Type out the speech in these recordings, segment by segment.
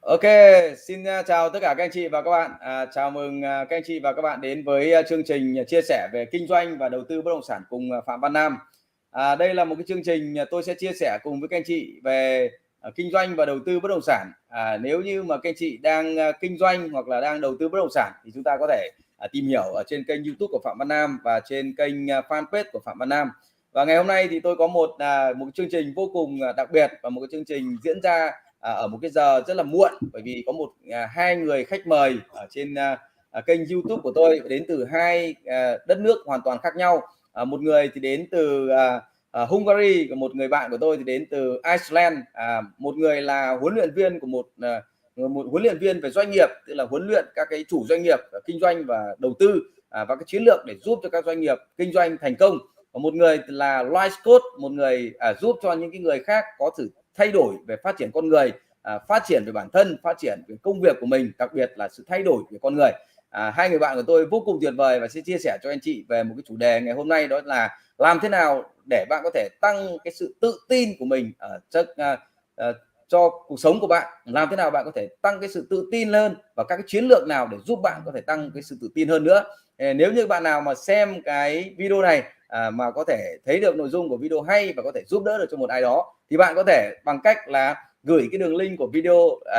Ok, xin chào tất cả các anh chị và các bạn. Chào mừng các anh chị và các bạn đến với chương trình chia sẻ về kinh doanh và đầu tư bất động sản cùng Phạm Văn Nam. Đây là một cái chương trình tôi sẽ chia sẻ cùng với các anh chị về kinh doanh và đầu tư bất động sản. Nếu như mà các anh chị đang kinh doanh hoặc là đang đầu tư bất động sản thì chúng ta có thể tìm hiểu ở trên kênh YouTube của Phạm Văn Nam và trên kênh fanpage của Phạm Văn Nam. Và ngày hôm nay thì tôi có một chương trình vô cùng đặc biệt và một cái chương trình diễn ra ở một cái giờ rất là muộn, bởi vì có hai người khách mời ở trên kênh YouTube của tôi đến từ hai đất nước hoàn toàn khác nhau. Một người thì đến từ Hungary, và một người bạn của tôi thì đến từ Iceland. Một người là huấn luyện viên của một huấn luyện viên về doanh nghiệp, tức là huấn luyện các cái chủ doanh nghiệp kinh doanh và đầu tư và các chiến lược để giúp cho các doanh nghiệp kinh doanh thành công. Và một người là life coach, một người giúp cho những cái người khác có sự thay đổi về phát triển con người, phát triển về bản thân, phát triển về công việc của mình, đặc biệt là sự thay đổi về con người. Hai người bạn của tôi vô cùng tuyệt vời và sẽ chia sẻ cho anh chị về một cái chủ đề ngày hôm nay, đó là làm thế nào để bạn có thể tăng cái sự tự tin của mình cho cuộc sống của bạn, làm thế nào bạn có thể tăng cái sự tự tin hơn và các cái chiến lược nào để giúp bạn có thể tăng cái sự tự tin hơn nữa. Nếu như bạn nào mà xem cái video này mà có thể thấy được nội dung của video hay và có thể giúp đỡ được cho một ai đó, thì bạn có thể bằng cách là gửi cái đường link của video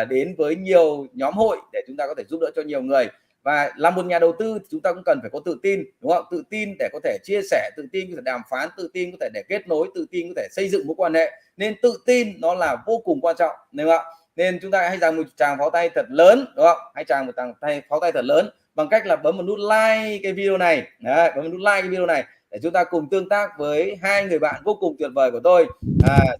đến với nhiều nhóm hội để chúng ta có thể giúp đỡ cho nhiều người. Và làm một nhà đầu tư thì chúng ta cũng cần phải có tự tin, đúng không? Tự tin để có thể chia sẻ, tự tin có thể đàm phán, tự tin có thể để kết nối, tự tin có thể xây dựng mối quan hệ. Nên tự tin nó là vô cùng quan trọng, đúng không ạ? Nên chúng ta hãy dành một tràng pháo tay thật lớn, đúng không? Hãy tràng một pháo tay thật lớn bằng cách là bấm một nút like cái video này. Đấy, bấm một nút like cái video này để chúng ta cùng tương tác với hai người bạn vô cùng tuyệt vời của tôi.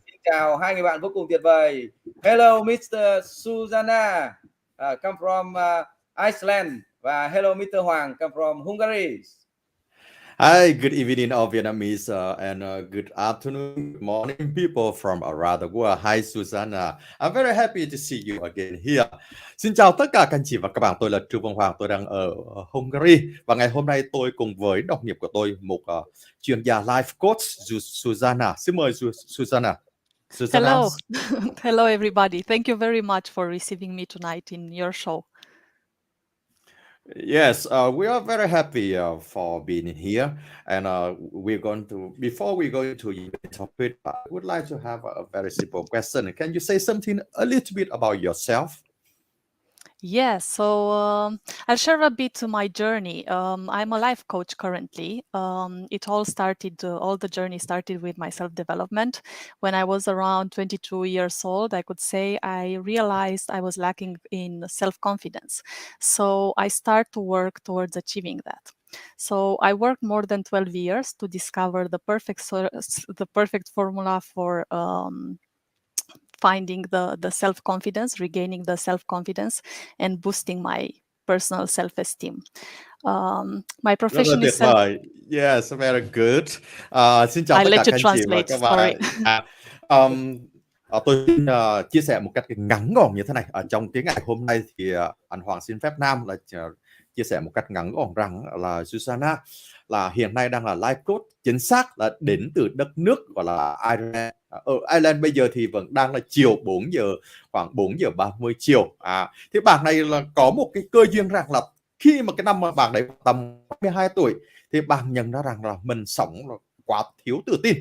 Xin chào hai người bạn vô cùng tuyệt vời. Hello Mr. Susanna, come from Iceland, và hello Mr. Hoàng, come from Hungary. Hi, good evening, all Vietnamese, and good afternoon, good morning, people from around the world. Hi, Susanna. I'm very happy to see you again here. Xin chào tất cả các anh chị và các bạn. Tôi là Trương Văn Hoàng. Tôi đang ở Hungary. Và ngày hôm nay tôi cùng với đồng nghiệp của tôi, một chuyên gia life coach, Susanna. Xin mời Susanna. Susanna. Hello. Hello, everybody. Thank you very much for receiving me tonight in your show. Yes, we are very happy for being here, and we're going to. Before we go into the topic, I would like to have a very simple question. Can you say something a little bit about yourself? Yes, so I'll share a bit my journey. I'm a life coach currently. It all started, all the journey started with my self-development. When I was around 22 years old, I could say I realized I was lacking in self-confidence. So I start to work towards achieving that. So I worked more than 12 years to discover the perfect formula for finding the self-confidence, regaining the self-confidence, and boosting my personal self-esteem. My profession is Yes, very good. Xin chào I'll tất cả let you các anh chị và translate. các Sorry. bạn. Tôi xin chia sẻ một cách ngắn gọn như thế này. Trong tiếng ngày hôm nay thì anh Hoàng xin phép Nam là chia sẻ một cách ngắn gọn rằng là Susanna là hiện nay đang là life coach, chính xác là đến từ đất nước gọi là Ireland. Ở Ireland bây giờ thì vẫn đang là chiều 4 giờ, khoảng 4 giờ 30 chiều. Thì bạn này là có một cái cơ duyên rằng là khi mà cái năm mà bạn đấy tầm 22 tuổi thì bạn nhận ra rằng là mình sống là quá thiếu tự tin.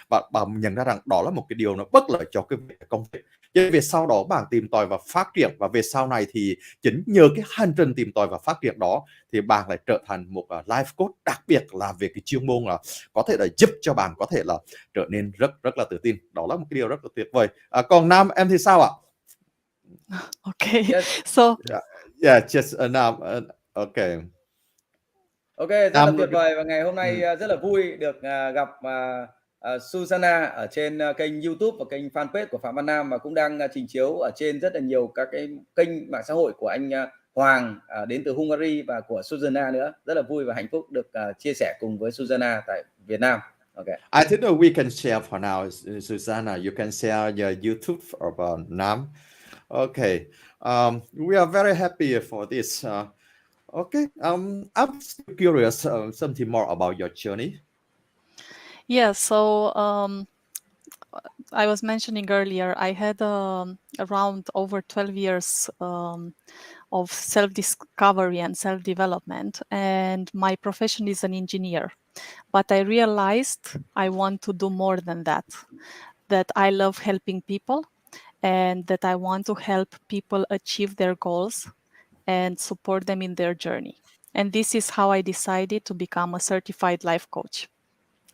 Và bạn nhận ra rằng đó là một cái điều nó bất lợi cho cái việc công việc. Cho về sau đó bạn tìm tòi và phát triển, và về sau này thì chính nhờ cái hành trình tìm tòi và phát triển đó thì bạn lại trở thành một life coach, đặc biệt là về cái chuyên môn là có thể là giúp cho bạn có thể là trở nên rất là tự tin. Đó là một cái điều rất là tuyệt vời. Còn Nam, em thì sao ạ? Okay. Yes. So Yeah, just Nam. Okay. Ok, rất là tuyệt vời, và ngày hôm nay rất là vui được gặp Susanna ở trên kênh YouTube và kênh fanpage của Phạm Văn Nam, và cũng đang trình chiếu ở trên rất là nhiều các cái kênh mạng xã hội của anh Hoàng đến từ Hungary và của Susanna nữa. Rất là vui và hạnh phúc được chia sẻ cùng với Susanna tại Việt Nam. Okay. I think that we can share for now, Susanna. You can share your YouTube about Nam. Okay. We are very happy for this. Okay. I'm curious something more about your journey. yeah, so I was mentioning earlier, I had around over 12 years of self-discovery and self-development, and my profession is an engineer. But I realized I want to do more than that, that I love helping people, and that I want to help people achieve their goals and support them in their journey. And this is how I decided to become a certified life coach.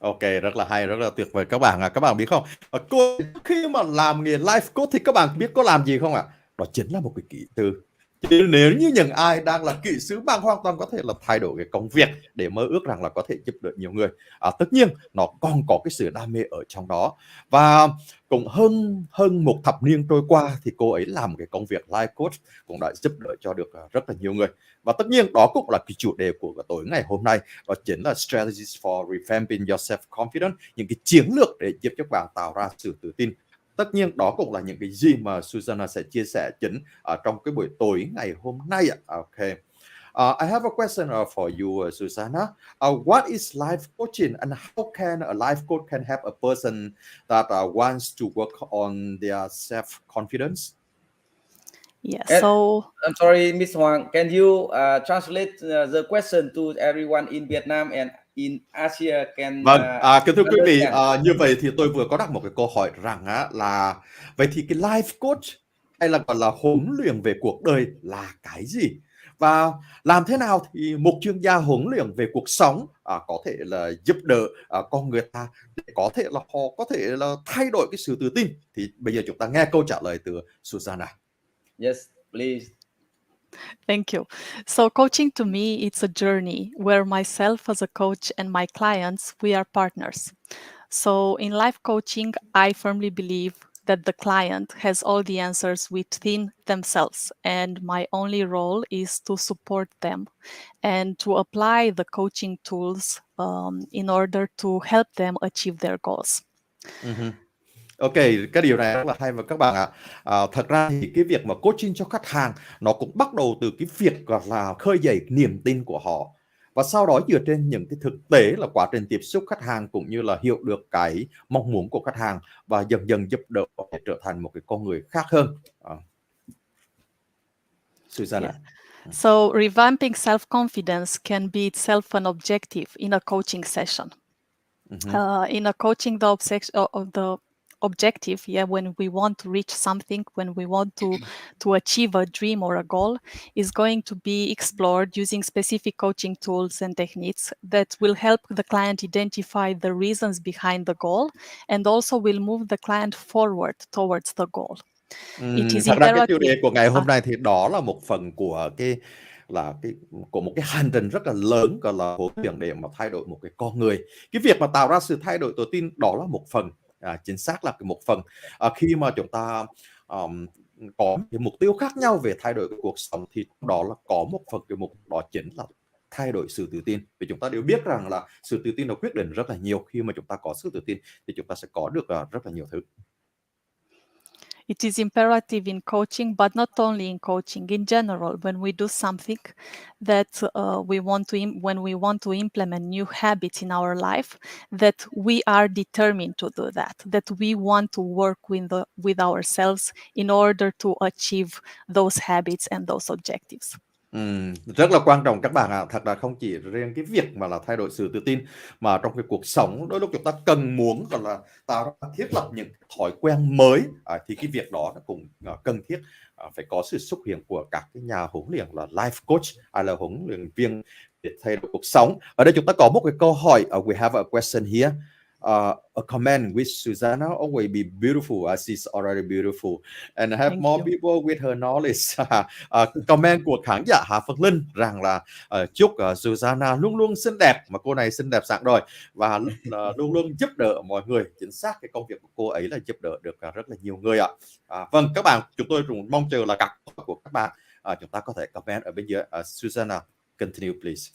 Ok, rất là hay, rất là tuyệt vời các bạn ạ. Các bạn biết không? Cô khi mà làm nghề life coach thì các bạn biết có làm gì không ạ? Đó chính là một cái kỹ sư. Chứ nếu như những ai đang là kỹ sư, bạn hoàn toàn có thể là thay đổi cái công việc để mơ ước rằng là có thể giúp đỡ nhiều người. Tất nhiên nó còn có cái sự đam mê ở trong đó. Và cũng hơn một thập niên trôi qua thì cô ấy làm cái công việc life coach cũng đã giúp đỡ cho được rất là nhiều người. Và tất nhiên đó cũng là cái chủ đề của tối ngày hôm nay, đó chính là strategies for revamping your self-confidence, những cái chiến lược để giúp cho bạn tạo ra sự tự tin. Tất nhiên đó cũng là những cái gì mà Susanna sẽ chia sẻ chính ở trong cái buổi tối ngày hôm nay ạ. Okay. I have a question for you, Susanna. What is life coaching, and how can a life coach can help a person that wants to work on their self-confidence? Yeah, And so I'm sorry, Miss Hoàng, can you translate the question to everyone in Vietnam and in Asia can Vâng, kính thưa quý vị, understand? như vậy thì tôi vừa có đặt một cái câu hỏi rằng là vậy thì cái life coach hay là gọi là huấn luyện về cuộc đời là cái gì? Và làm thế nào thì một chuyên gia huấn luyện về cuộc sống có thể là giúp đỡ con người ta để có thể là họ có thể là thay đổi cái sự tự tin? Thì bây giờ chúng ta nghe câu trả lời từ Susanna. Yes, please. thank you. So coaching to me, it's a journey where myself as a coach and my clients, we are partners. So in life coaching, I firmly believe that the client has all the answers within themselves, and my only role is to support them and to apply the coaching tools in order to help them achieve their goals. Ok, cái điều này rất là hay và các bạn ạ. Thật ra thì cái việc mà coaching cho khách hàng nó cũng bắt đầu từ cái việc gọi là khơi dậy niềm tin của họ. Và sau đó dựa trên những cái thực tế là quá trình tiếp xúc khách hàng cũng như là hiểu được cái mong muốn của khách hàng và dần dần giúp đỡ họ để trở thành một cái con người khác hơn. Susanna. Yeah. So revamping self-confidence can be itself an objective in a coaching session. In a coaching, the objective, when we want to reach something, when we want to achieve a dream or a goal, is going to be explored using specific coaching tools and techniques that will help the client identify the reasons behind the goal and also will move the client forward towards the goal. It is Thật ra cái chủ imperative. đề của ngày hôm nay thì đó là một phần của của một cái hành trình rất là lớn, gọi là huấn luyện để mà thay đổi một cái con người. Cái việc mà tạo ra sự thay đổi tự tin đó là một phần, chính xác là một phần. Khi mà chúng ta có những mục tiêu khác nhau về thay đổi cái cuộc sống thì đó là có một phần cái mục đó chính là thay đổi sự tự tin. Vì chúng ta đều biết rằng là sự tự tin nó quyết định rất là nhiều. Khi mà chúng ta có sự tự tin thì chúng ta sẽ có được rất là nhiều thứ. It is imperative in coaching, but not only in coaching. In general, when we do something that when we want to implement new habits in our life, that we are determined to do that we want to work with ourselves in order to achieve those habits and those objectives. Rất là quan trọng các bạn ạ. Thật là không chỉ riêng cái việc mà là thay đổi sự tự tin mà trong cái cuộc sống đôi lúc chúng ta cần muốn gọi là tạo ra thiết lập những thói quen mới, thì cái việc đó nó cũng cần thiết phải có sự xuất hiện của các cái nhà huấn luyện là life coach hay là huấn luyện viên để thay đổi cuộc sống. Ở đây chúng ta có một cái câu hỏi, we have a question here. A comment with Susanna always be beautiful as she's already beautiful and have Thank more you. people with her knowledge. Comment của khán giả Hà Phương Linh rằng là chúc Susanna luôn luôn xinh đẹp, mà cô này xinh đẹp sẵn rồi, và luôn luôn giúp đỡ mọi người. Chính xác cái công việc của cô ấy là giúp đỡ được rất là nhiều người ạ. Vâng các bạn, chúng tôi cũng mong chờ là các câu hỏi của các bạn. Chúng ta có thể comment ở bên dưới. Susanna, continue please.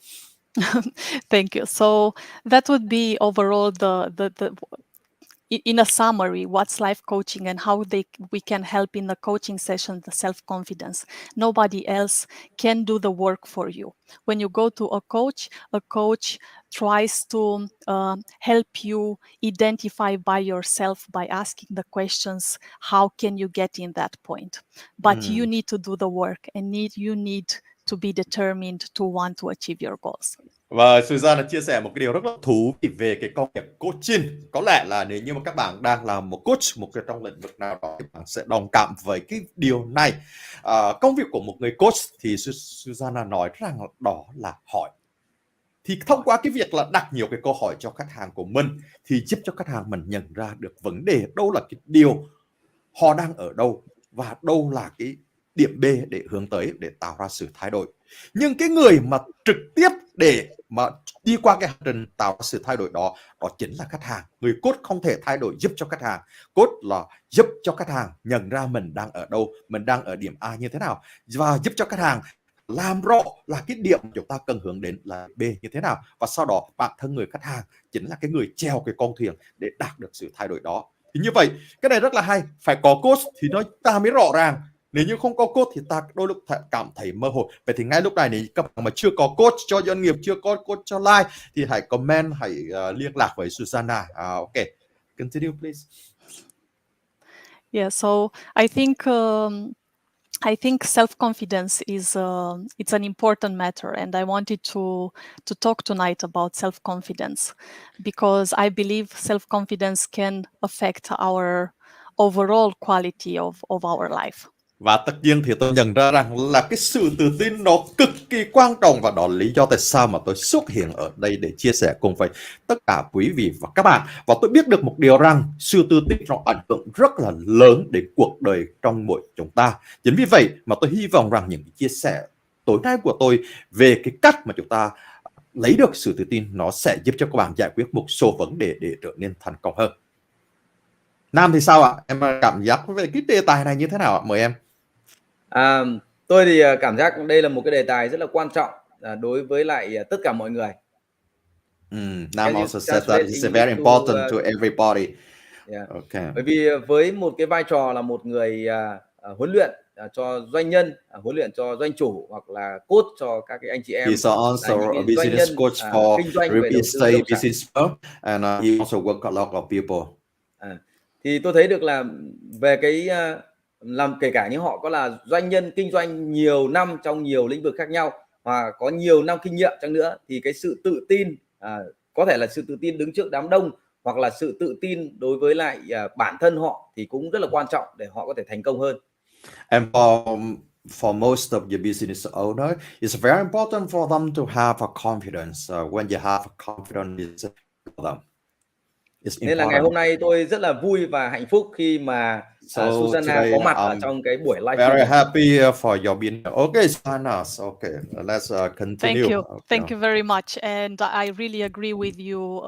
Thank you. So that would be overall in a summary, what's life coaching and how we can help in the coaching session, the self-confidence. Nobody else can do the work for you. When you go to a coach tries to help you identify by yourself by asking the questions, how can you get in that point? But you need to do the work, and you need to be determined to want to achieve your goals. Và Susanna chia sẻ một cái điều rất là thú vị về cái công việc coaching. Có lẽ là nếu như mà các bạn đang là một coach, một cái trong lĩnh vực nào đó, thì bạn sẽ đồng cảm với cái điều này. Công việc của một người coach thì Susanna nói rằng đó là hỏi. Thì thông qua cái việc là đặt nhiều cái câu hỏi cho khách hàng của mình thì giúp cho khách hàng mình nhận ra được vấn đề, đâu là cái điều họ đang ở đâu và đâu là cái điểm B để hướng tới, để tạo ra sự thay đổi. Nhưng cái người mà trực tiếp để mà đi qua cái hành trình tạo ra sự thay đổi đó, đó chính là khách hàng. Người coach không thể thay đổi giúp cho khách hàng. Coach là giúp cho khách hàng nhận ra mình đang ở đâu, mình đang ở điểm A như thế nào, và giúp cho khách hàng làm rõ là cái điểm chúng ta cần hướng đến là B như thế nào. Và sau đó bản thân người khách hàng chính là cái người chèo cái con thuyền để đạt được sự thay đổi đó. Thì như vậy, cái này rất là hay. Phải có coach thì ta mới rõ ràng. Nếu như không có coach thì ta đôi lúc cảm thấy mơ hồ. Vậy thì ngay lúc này, nếu các bạn mà chưa có coach cho doanh nghiệp, chưa có coach cho live, thì hãy comment, hãy liên lạc với Susanna. Okay, continue please. Yeah, so I think self-confidence is it's an important matter, and I wanted to talk tonight about self-confidence because I believe self-confidence can affect our overall quality of our life. Và tất nhiên thì tôi nhận ra rằng là cái sự tự tin nó cực kỳ quan trọng, và đó là lý do tại sao mà tôi xuất hiện ở đây để chia sẻ cùng với tất cả quý vị và các bạn. Và tôi biết được một điều rằng sự tự tin nó ảnh hưởng rất là lớn đến cuộc đời trong mỗi chúng ta. Chính vì vậy mà tôi hy vọng rằng những chia sẻ tối nay của tôi về cái cách mà chúng ta lấy được sự tự tin nó sẽ giúp cho các bạn giải quyết một số vấn đề để trở nên thành công hơn. Nam thì sao ạ? Em cảm giác về cái đề tài này như thế nào ạ? Mời em. Tôi thì cảm giác đây là một cái đề tài rất là quan trọng đối với lại tất cả mọi người. Nam also said that it's very important to everybody. Yeah. Okay. Bởi vì với một cái vai trò là một người huấn luyện cho doanh nhân, huấn luyện cho doanh chủ, hoặc là coach cho các cái anh chị em, He's also a business coach for real estate business, and he also work a lot of people. Thì tôi thấy được là về cái làm, kể cả những họ có là doanh nhân kinh doanh nhiều năm trong nhiều lĩnh vực khác nhau, và có nhiều năm kinh nghiệm chăng nữa, thì cái sự tự tin có thể là sự tự tin đứng trước đám đông, hoặc là sự tự tin đối với lại bản thân họ, thì cũng rất là quan trọng để họ có thể thành công hơn. And for most of your business owner, it's very important for them to have a confidence. When you have a confidence for them. Nên là ngày hôm nay tôi rất là vui và hạnh phúc khi mà Susanna có mặt ở trong cái buổi live. Very happy for your being. Okay, Susanna. Okay, let's continue. Thank you. Thank you very much. And I really agree with you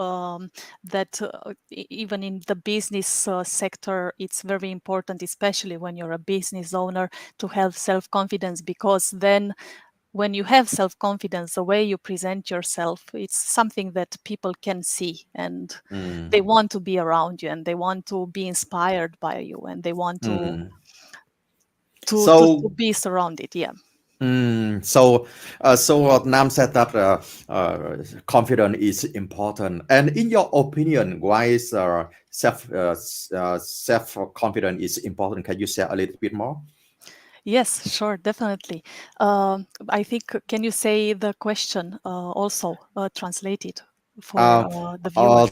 that even in the business sector, it's very important, especially when you're a business owner, to have self-confidence, because then when you have self-confidence, the way you present yourself, it's something that people can see, and they want to be around you, and they want to be inspired by you, and they want to be surrounded. Yeah. So Nam said that confidence is important. And in your opinion, why is self-confidence is important? Can you share a little bit more? Yes, sure, definitely. I think, can you say the question also translated for the viewers?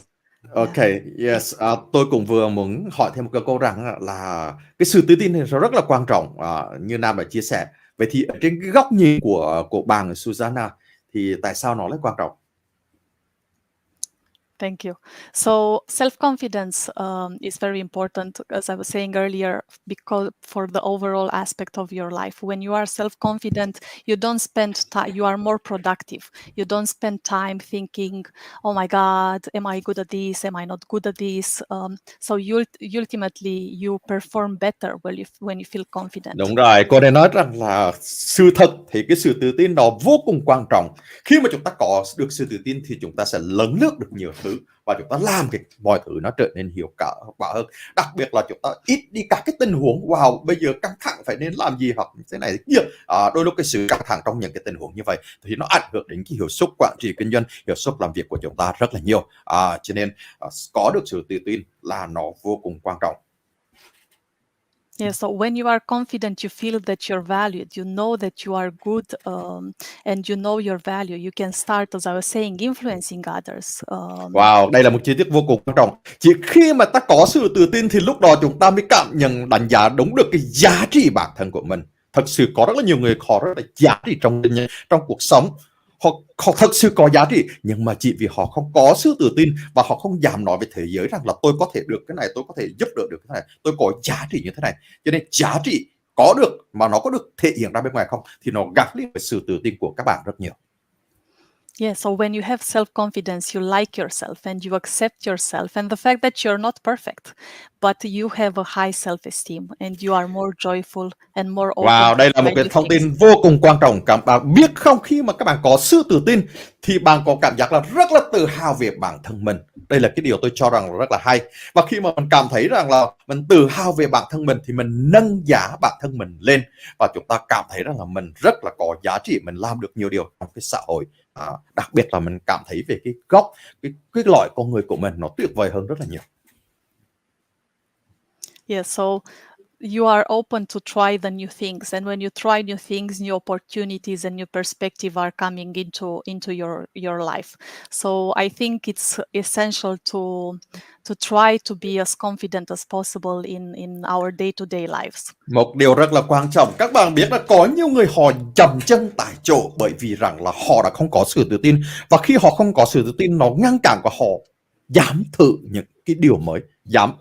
Okay, yes. Tôi cũng vừa muốn hỏi thêm một câu rằng là cái sự tự tin thì rất là quan trọng, như Nam đã chia sẻ. Vậy thì ở trên cái góc nhìn của bạn Susanna thì tại sao nó lại quan trọng? Thank you. So self-confidence is very important, as I was saying earlier, because for the overall aspect of your life. When you are self-confident, you don't spend time, you are more productive. You don't spend time thinking, oh my God, am I good at this? Am I not good at this? So ultimately you perform better when you feel confident. Đúng rồi, cô này nói rằng là sự thật thì cái sự tự tin nó vô cùng quan trọng. Khi mà chúng ta có được sự tự tin thì chúng ta sẽ lấn lướt được nhiều thứ, và chúng ta làm cái mọi thứ nó trở nên hiệu quả hơn. Đặc biệt là chúng ta ít đi các cái tình huống wow bây giờ căng thẳng phải nên làm gì hoặc thế này thế kia. Đôi lúc cái sự căng thẳng trong những cái tình huống như vậy thì nó ảnh hưởng đến cái hiệu suất quản trị kinh doanh, hiệu suất làm việc của chúng ta rất là nhiều. Cho nên có được sự tự tin là nó vô cùng quan trọng. Yeah, so when you are confident, you feel that you're valued, you know that you are good, and you know your value. You can start, as I was saying, influencing others. Wow, đây là một chi tiết vô cùng quan trọng. Chỉ khi mà ta có sự tự tin thì lúc đó chúng ta mới cảm nhận đánh giá đúng được cái giá trị bản thân của mình. Thật sự có rất là nhiều người họ rất là giá trị trong cuộc sống. Họ thật sự có giá trị, nhưng mà chỉ vì họ không có sự tự tin và họ không dám nói với thế giới rằng là tôi có thể được cái này, tôi có thể giúp đỡ được cái này, tôi có giá trị như thế này. Cho nên giá trị có được mà nó có được thể hiện ra bên ngoài không thì nó gắn liền với sự tự tin của các bạn rất nhiều. Yeah, so when you have self-confidence, you like yourself and you accept yourself and the fact that you're not perfect, but you have a high self-esteem and you are more joyful and more open Wow, to đây là một try cái new thông things. tin vô cùng quan trọng. Các bạn biết không, khi mà các bạn có sự tự tin thì bạn có cảm giác là rất là tự hào về bản thân mình. Đây là cái điều tôi cho rằng là rất là hay. Và khi mà mình cảm thấy rằng là mình tự hào về bản thân mình thì mình nâng giá bản thân mình lên và chúng ta cảm thấy rằng là mình rất là có giá trị, mình làm được nhiều điều trong cái xã hội. Đặc biệt là mình cảm thấy về cái góc, cái loại con người của mình nó tuyệt vời hơn rất là nhiều. Yeah, so you are open to try the new things, and when you try new things, new opportunities and new perspective are coming into your life. So I think it's essential to try to be as confident as possible in our day-to-day lives. Một điều rất là quan trọng, các bạn biết là có nhiều người họ chậm chân tại chỗ bởi vì rằng là họ đã không có sự tự tin, và khi họ không có sự tự tin nó ngăn cản của họ dám thử những cái điều mới, dám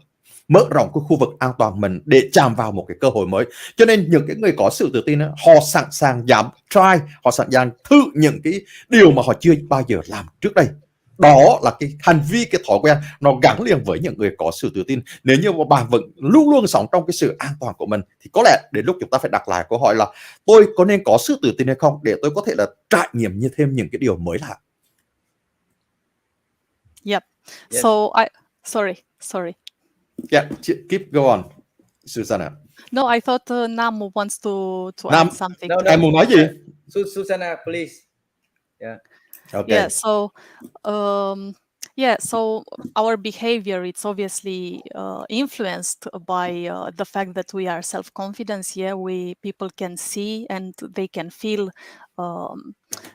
mở rộng cái khu vực an toàn mình để chạm vào một cái cơ hội mới. Cho nên những cái người có sự tự tin đó, họ sẵn sàng dám try, họ sẵn sàng thử những cái điều mà họ chưa bao giờ làm trước đây. Đó là cái hành vi, cái thói quen nó gắn liền với những người có sự tự tin. Nếu như mà bạn vẫn luôn luôn sống trong cái sự an toàn của mình thì có lẽ đến lúc chúng ta phải đặt lại câu hỏi là tôi có nên có sự tự tin hay không để tôi có thể là trải nghiệm như thêm những cái điều mới lạ. Yep. Yes. So sorry. Yeah, keep go on, Susanna. No, I thought Nam wants to Nam, add something. No, em muốn nói gì? Susanna, please. Yeah. Okay. Yeah, so our behavior, it's obviously influenced by the fact that we are self-confident. Yeah, people can see and they can feel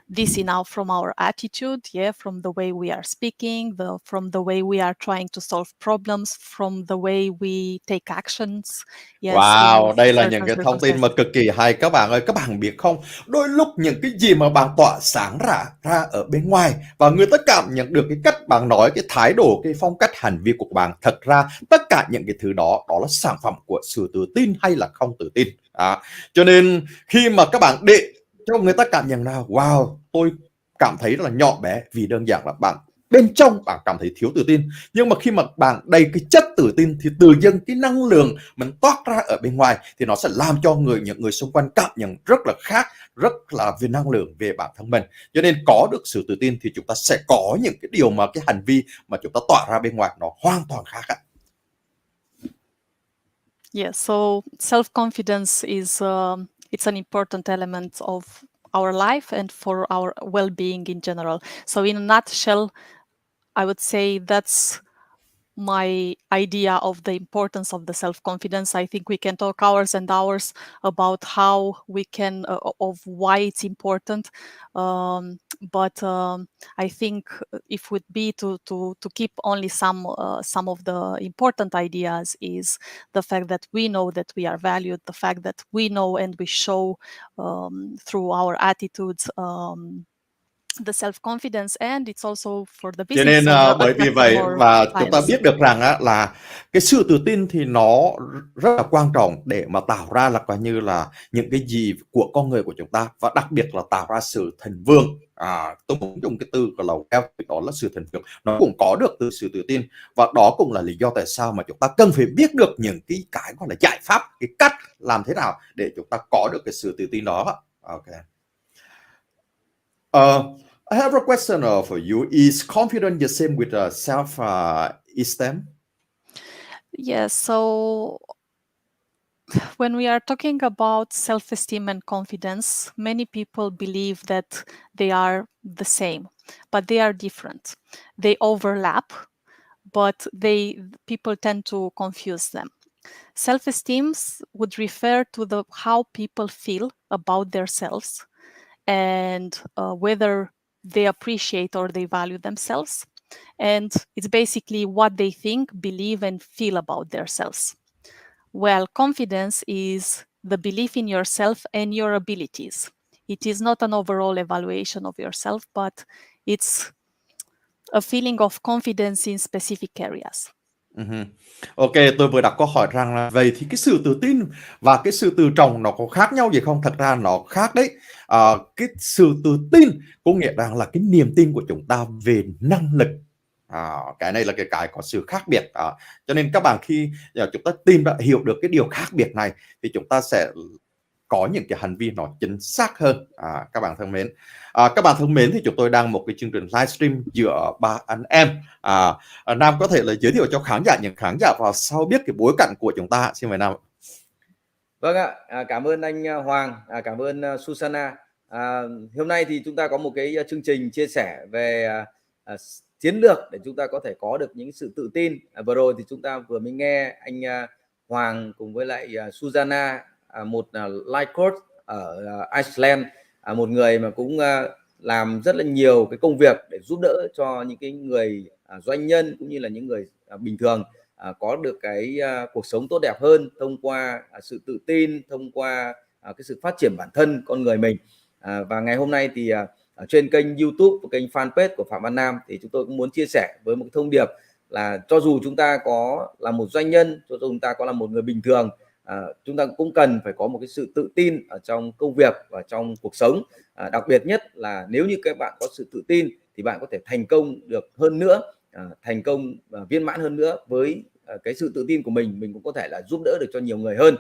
this from our attitude, yeah, from the way we are speaking, from the way we are trying to solve problems, from the way we take actions. Yes, Wow, in đây là những certain cái thông tin mà circumstances. cực kỳ hay các bạn ơi. Các bạn biết không, đôi lúc những cái gì mà bạn tỏa sáng ra ở bên ngoài và người ta cảm nhận được cái cách bạn nói, cái thái độ, cái phong cách hành vi của bạn, thật ra tất cả những cái thứ đó là sản phẩm của sự tự tin hay là không tự tin. Cho nên khi mà các bạn để cho người ta cảm nhận là wow, tôi cảm thấy là nhỏ bé vì đơn giản là bạn bên trong bạn cảm thấy thiếu tự tin, nhưng mà khi mà bạn đầy cái chất tự tin thì tự dưng cái năng lượng mình toát ra ở bên ngoài thì nó sẽ làm cho những người xung quanh cảm nhận rất là khác, rất là về năng lượng về bản thân mình. Cho nên có được sự tự tin thì chúng ta sẽ có những cái điều mà cái hành vi mà chúng ta tỏa ra bên ngoài nó hoàn toàn khác. Yeah, so self-confidence is it's an important element of our life and for our well-being in general. So in a nutshell, I would say that's my idea of the importance of the self-confidence. I think we can talk hours and hours about how we can of why it's important, but I think if would be to keep only some of the important ideas is the fact that we know that we are valued, the fact that we know and we show through our attitudes the self-confidence, and it's also for the Cho business nên owner bởi vì attracting vậy more và chúng ta clients. biết được rằng là cái sự tự tin thì nó rất là quan trọng để mà tạo ra là coi như là những cái gì của con người của chúng ta, và đặc biệt là tạo ra sự thịnh vượng. Tôi muốn dùng cái từ gọi là wealth, đó là sự thịnh vượng, nó cũng có được từ sự tự tin, và đó cũng là lý do tại sao mà chúng ta cần phải biết được những cái gọi là giải pháp, cái cách làm thế nào để chúng ta có được cái sự tự tin đó. Ok. I have a question for you. Is confidence the same with self-esteem? Yes, so when we are talking about self-esteem and confidence, many people believe that they are the same, but they are different. They overlap, but people tend to confuse them. Self-esteem would refer to how people feel about themselves and whether they appreciate or they value themselves. And it's basically what they think, believe, and feel about themselves. Well, confidence is the belief in yourself and your abilities. It is not an overall evaluation of yourself, but it's a feeling of confidence in specific areas. Ok, tôi vừa đặt câu hỏi rằng là vậy thì cái sự tự tin và cái sự tự trọng nó có khác nhau gì không? Thật ra nó khác đấy. Cái sự tự tin có nghĩa rằng là cái niềm tin của chúng ta về năng lực. Cái này là cái có sự khác biệt. Cho nên các bạn khi chúng ta hiểu được cái điều khác biệt này thì chúng ta sẽ có những cái hành vi nó chính xác hơn. Các bạn thân mến, thì chúng tôi đang một cái chương trình livestream giữa ba anh em. Nam có thể là giới thiệu cho những khán giả vào sau biết cái bối cảnh của chúng ta. Xin mời Nam. Vâng ạ, cảm ơn anh Hoàng, cảm ơn Susanna. Hôm nay thì chúng ta có một cái chương trình chia sẻ về chiến lược để chúng ta có thể có được những sự tự tin. Vừa rồi thì chúng ta vừa mới nghe anh Hoàng cùng với lại Susanna, một life coach ở Iceland, một người mà cũng làm rất là nhiều cái công việc để giúp đỡ cho những cái người doanh nhân cũng như là những người bình thường có được cái cuộc sống tốt đẹp hơn thông qua sự tự tin, thông qua cái sự phát triển bản thân con người mình. Và ngày hôm nay thì ở trên kênh YouTube và kênh fanpage của Phạm Văn Nam thì chúng tôi cũng muốn chia sẻ với một thông điệp là cho dù chúng ta có là một doanh nhân, cho dù chúng ta có là một người bình thường, chúng ta cũng cần phải có một cái sự tự tin ở trong công việc và trong cuộc sống. Đặc biệt nhất là nếu như các bạn có sự tự tin thì bạn có thể thành công được hơn nữa, thành công và viên mãn hơn nữa. Với cái sự tự tin của mình cũng có thể là giúp đỡ được cho nhiều người hơn.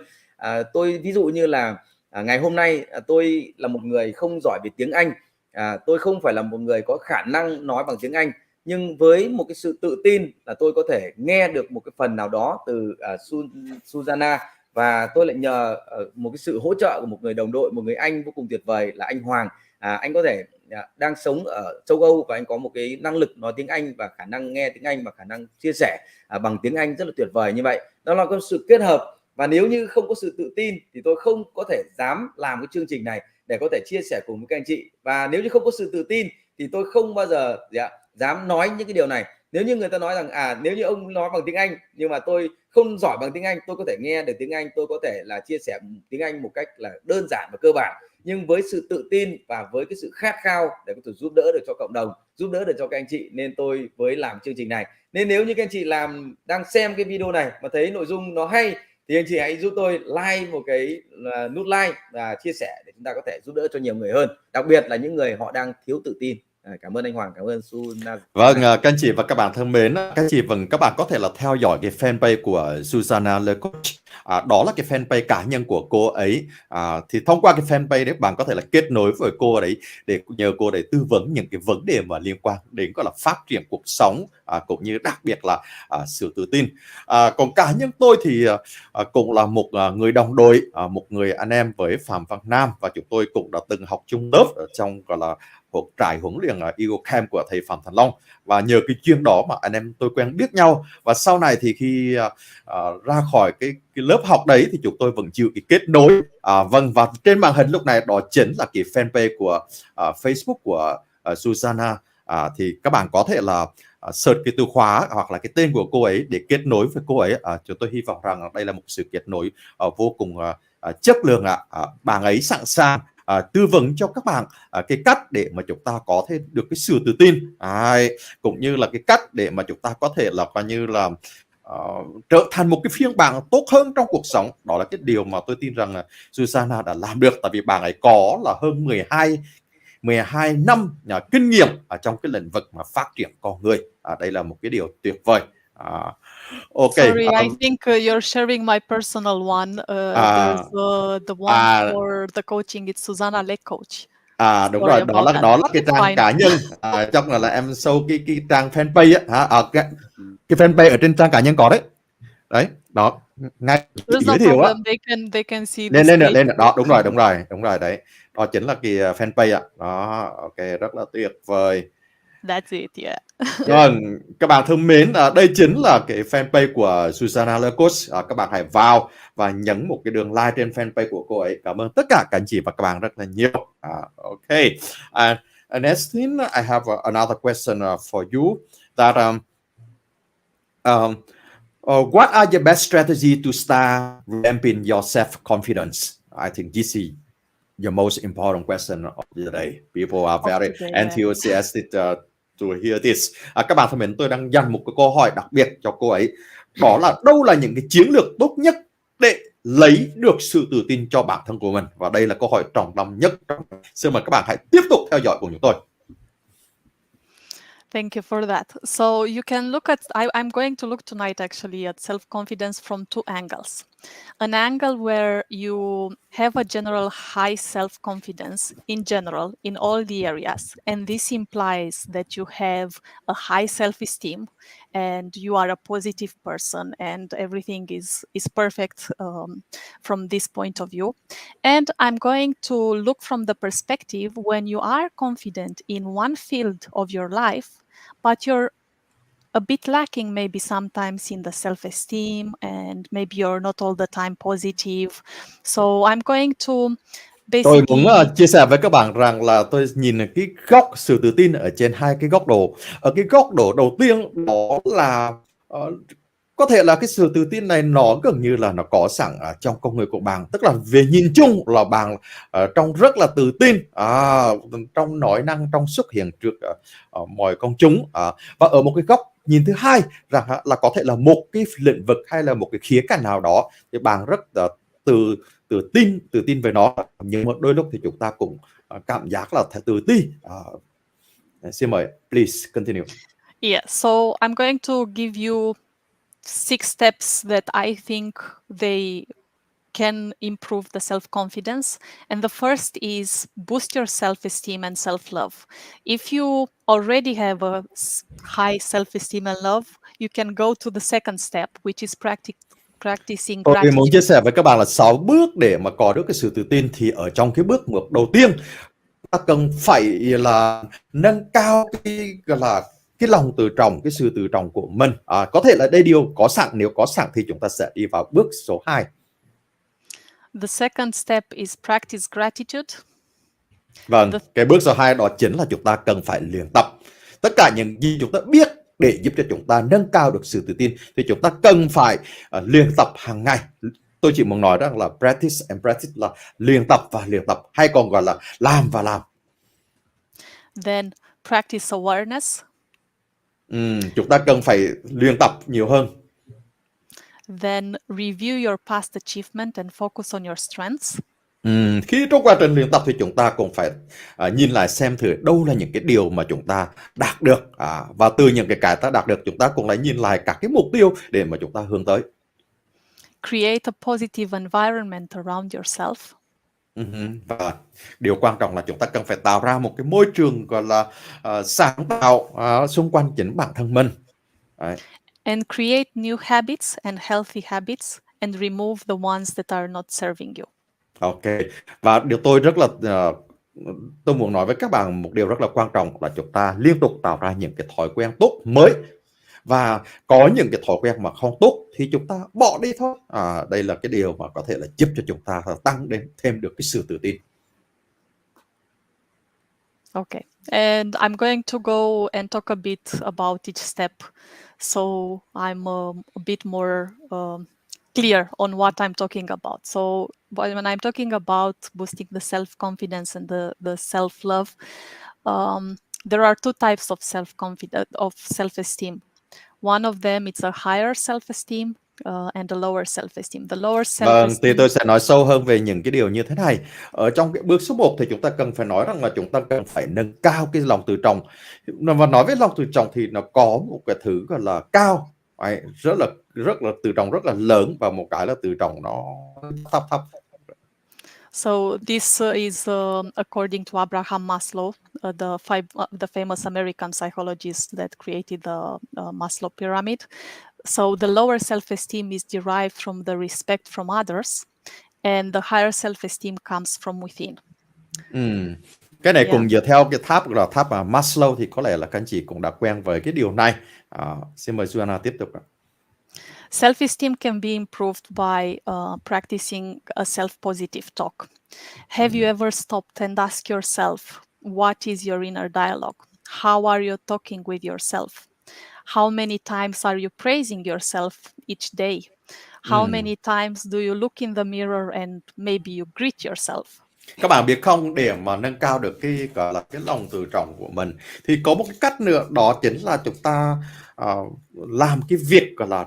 Tôi ví dụ như là ngày hôm nay tôi là một người không giỏi về tiếng Anh, tôi không phải là một người có khả năng nói bằng tiếng Anh, nhưng với một cái sự tự tin là tôi có thể nghe được một cái phần nào đó từ Susanna, và tôi lại nhờ một cái sự hỗ trợ của một người đồng đội, một người anh vô cùng tuyệt vời là anh Hoàng. Anh có thể đang sống ở châu Âu và anh có một cái năng lực nói tiếng Anh và khả năng nghe tiếng Anh và khả năng chia sẻ bằng tiếng Anh rất là tuyệt vời như vậy. Đó là có sự kết hợp, và nếu như không có sự tự tin thì tôi không có thể dám làm cái chương trình này để có thể chia sẻ cùng với các anh chị. Và nếu như không có sự tự tin thì tôi không bao giờ dám nói những cái điều này. Nếu như người ta nói rằng nếu như ông nói bằng tiếng Anh nhưng mà tôi không giỏi bằng tiếng Anh, tôi có thể nghe được tiếng Anh, tôi có thể là chia sẻ tiếng Anh một cách là đơn giản và cơ bản, nhưng với sự tự tin và với cái sự khát khao để có thể giúp đỡ được cho cộng đồng, giúp đỡ được cho các anh chị, nên tôi mới làm chương trình này. Nên nếu như các anh chị đang xem cái video này mà thấy nội dung nó hay thì anh chị hãy giúp tôi like một cái nút like và chia sẻ để chúng ta có thể giúp đỡ cho nhiều người hơn, đặc biệt là những người họ đang thiếu tự tin. Cảm ơn anh Hoàng, cảm ơn Suna. Vâng, các anh chị và các bạn thân mến, các bạn có thể là theo dõi cái fanpage của Susanna Le Coach. Đó là cái fanpage cá nhân của cô ấy. Thì thông qua cái fanpage đấy bạn có thể là kết nối với cô đấy để nhờ cô đấy tư vấn những cái vấn đề mà liên quan đến gọi là phát triển cuộc sống, cũng như đặc biệt là sự tự tin. Còn cá nhân tôi thì cũng là một người đồng đội, một người anh em với Phạm Văn Nam, và chúng tôi cũng đã từng học chung lớp ở trong gọi là trại huấn luyện Eagle Camp của thầy Phạm Thành Long, và nhờ cái chuyên đó mà anh em tôi quen biết nhau. Và sau này thì khi ra khỏi cái lớp học đấy thì chúng tôi vẫn chịu cái kết nối. Vâng, và trên màn hình lúc này đó chính là cái fanpage của Facebook của Susanna. Thì các bạn có thể là search cái từ khóa hoặc là cái tên của cô ấy để kết nối với cô ấy. Chúng tôi hy vọng rằng đây là một sự kết nối vô cùng chất lượng. Bạn ấy sẵn sàng tư vấn cho các bạn cái cách để mà chúng ta có thể được cái sự tự tin, cũng như là cái cách để mà chúng ta có thể là coi như là trở thành một cái phiên bản tốt hơn trong cuộc sống. Đó là cái điều mà tôi tin rằng Susanna đã làm được, tại vì bạn ấy có là hơn 12 năm kinh nghiệm ở trong cái lĩnh vực mà phát triển con người. Đây là một cái điều tuyệt vời. Okay. Sorry, I think you're sharing my personal one. There's the one for the coaching. It's Susanna Le Coach. Đúng Sorry rồi, đó about là that, đó là but cái it's trang fine. cá nhân. Chắc là em show cái trang fanpage á hả? Cái fanpage ở trên trang cá nhân có đấy. Đấy, đó, ngay There's no giới thiệu á. problem. They can see Lên this lên page. lên đó, đúng rồi đấy. Đó chính là cái fanpage ạ. Đó, ok, rất là tuyệt vời. That's it, yeah. Vâng, các bạn thân mến, đây chính là cái fanpage của Susanna Coach. Các bạn hãy vào và nhấn một cái đường like trên fanpage của cô ấy. Cảm ơn tất cả các anh chị và các bạn rất là nhiều. Ok. Next thing, I have another question for you. That what are the best strategy to start ramping your self-confidence? I think this is the most important question of the day. People are Of very today, yeah. enthusiastic to hear this. Các bạn thân mến, tôi đang dành một cái câu hỏi đặc biệt cho cô ấy. Đó là đâu là những cái chiến lược tốt nhất để lấy được sự tự tin cho bản thân của mình? Và đây là câu hỏi trọng tâm nhất. Xin mời các bạn hãy tiếp tục theo dõi cùng chúng tôi. Thank you for that. So you can look at, I'm going to look tonight actually at self-confidence from two angles. An angle where you have a general high self-confidence in general in all the areas. And this implies that you have a high self-esteem and you are a positive person and everything is perfect from this point of view. And I'm going to look from the perspective when you are confident in one field of your life, but you're a bit lacking maybe sometimes in the self-esteem and maybe you're not all the time positive. So I'm going to Tôi muốn basically chia sẻ với các bạn rằng là tôi nhìn cái góc sự tự tin ở trên hai cái góc độ. Ở cái góc độ đầu tiên đó là có thể là cái sự tự tin này nó gần như là nó có sẵn ở trong con người của bạn, tức là về nhìn chung là bạn trong rất là tự tin, trong nói năng, trong xuất hiện trước mọi công chúng, và ở một cái góc nhìn thứ hai rằng là có thể là một cái lĩnh vực hay là một cái khía cạnh nào đó thì bạn rất tự tin về nó, nhưng mà đôi lúc thì chúng ta cũng cảm giác là tự ti. Xin mời, please continue. Yeah, so I'm going to give you 6 steps that I think they can improve the self-confidence. And the first is boost your self-esteem and self-love. If you already have a high self-esteem and love, you can go to the second step, which is practicing Tôi muốn chia gratitude. sẻ với các bạn là 6 bước để mà có được cái sự tự tin. Thì ở trong cái bước đầu tiên, ta cần phải là nâng cao cái gọi là cái lòng tự trọng, cái sự tự trọng của mình. Có thể là đây điều có sẵn, nếu có sẵn thì chúng ta sẽ đi vào bước số 2. The second step is practice gratitude. Vâng, cái bước số 2 đó chính là chúng ta cần phải luyện tập. Tất cả những gì chúng ta biết để giúp cho chúng ta nâng cao được sự tự tin thì chúng ta cần phải luyện tập hàng ngày. Tôi chỉ muốn nói rằng là practice and practice là luyện tập và luyện tập, hay còn gọi là làm và làm. Then practice awareness. Chúng ta cần phải luyện tập nhiều hơn. Then review your past achievement and focus on your strengths. Khi trong quá trình luyện tập thì chúng ta cũng phải nhìn lại xem thử đâu là những cái điều mà chúng ta đạt được, và từ những cái ta đạt được chúng ta cũng lại nhìn lại các cái mục tiêu để mà chúng ta hướng tới. Create a positive environment around yourself. Và điều quan trọng là chúng ta cần phải tạo ra một cái môi trường gọi là sáng tạo xung quanh chính bản thân mình. Đấy. And create new habits and healthy habits and remove the ones that are not serving you. Ok. Và điều tôi rất là tôi muốn nói với các bạn một điều rất là quan trọng là chúng ta liên tục tạo ra những cái thói quen tốt mới, và có những cái thói quen mà không tốt thì chúng ta bỏ đi thôi. Đây là cái điều mà có thể là giúp cho chúng ta tăng thêm được cái sự tự tin. Okay, and I'm going to go and talk a bit about each step, so I'm a bit more clear on what I'm talking about. So when I'm talking about boosting the self-confidence and the self-love, there are two types of self-esteem. One of them is a higher self-esteem and a lower self-esteem. The lower self-esteem. Vâng, thì tôi sẽ nói sâu hơn về những cái điều như thế này. Ở trong cái bước số 1 thì chúng ta cần phải nói rằng là chúng ta cần phải nâng cao cái lòng tự trọng. Và nói với lòng tự trọng thì nó có một cái thứ gọi là cao, rất là tự trọng rất là lớn, và một cái là tự trọng nó thấp. So this is according to Abraham Maslow, the famous American psychologist that created the Maslow pyramid. So the lower self-esteem is derived from the respect from others, and the higher self-esteem comes from within. Cái này Yeah. cùng dựa theo cái tháp là tháp Maslow thì có lẽ là các anh chị cũng đã quen với cái điều này. Xin mời Joanna tiếp tục ạ. Self-esteem can be improved by practicing a self-positive talk. Have you ever stopped and asked yourself, what is your inner dialogue? How are you talking with yourself? How many times are you praising yourself each day? How many times do you look in the mirror and maybe you greet yourself? Các bạn biết không, để mà nâng cao được cái gọi là cái lòng tự trọng của mình thì có một cái cách nữa, đó chính là chúng ta làm cái việc gọi là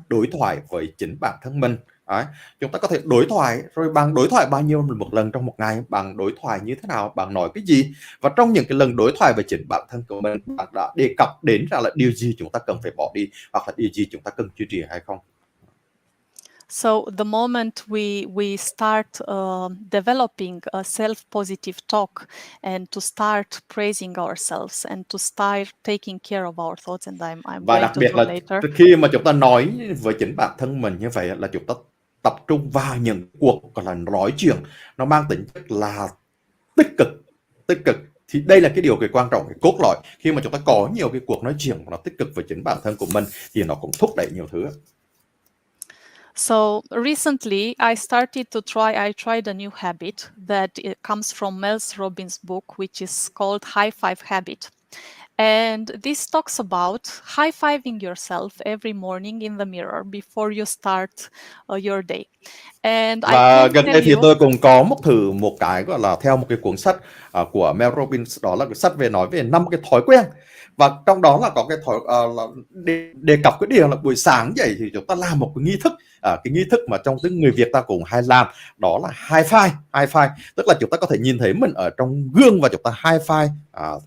đối thoại với chính bản thân mình. Đấy. Chúng ta có thể đối thoại, rồi bạn đối thoại bao nhiêu một lần trong một ngày, bạn đối thoại như thế nào, bạn nói cái gì, và trong những cái lần đối thoại với chính bản thân của mình, bạn đã đề cập đến ra là điều gì chúng ta cần phải bỏ đi, hoặc là điều gì chúng ta cần duy trì hay không. So the moment we start developing a self-positive talk and to start praising ourselves and to start taking care of our thoughts, and I'm Và going đặc to biệt do là later. khi mà chúng ta nói với chính bản thân mình như vậy là chúng ta tập trung vào những cuộc gọi là nói chuyện nó mang tính chất là tích cực, thì đây là cái điều cái quan trọng, cái cốt lõi. Khi mà chúng ta có nhiều cái cuộc nói chuyện nó tích cực với chính bản thân của mình thì nó cũng thúc đẩy nhiều thứ. So recently I tried a new habit that it comes from Mel Robbins' book, which is called High Five Habit. And this talks about high-fiving yourself every morning in the mirror before you start your day. And I Và can gần đây tell thì you, tôi cũng có thử một cái gọi là theo một cái cuốn sách của Mel Robbins, đó là cái sách nói về 5 cái thói quen, và trong đó là có cái thói là đề cập cái điều là buổi sáng dậy thì chúng ta làm một cái nghi thức, cái nghi thức mà trong tiếng người Việt ta cũng hay làm, đó là high five, tức là chúng ta có thể nhìn thấy mình ở trong gương và chúng ta high five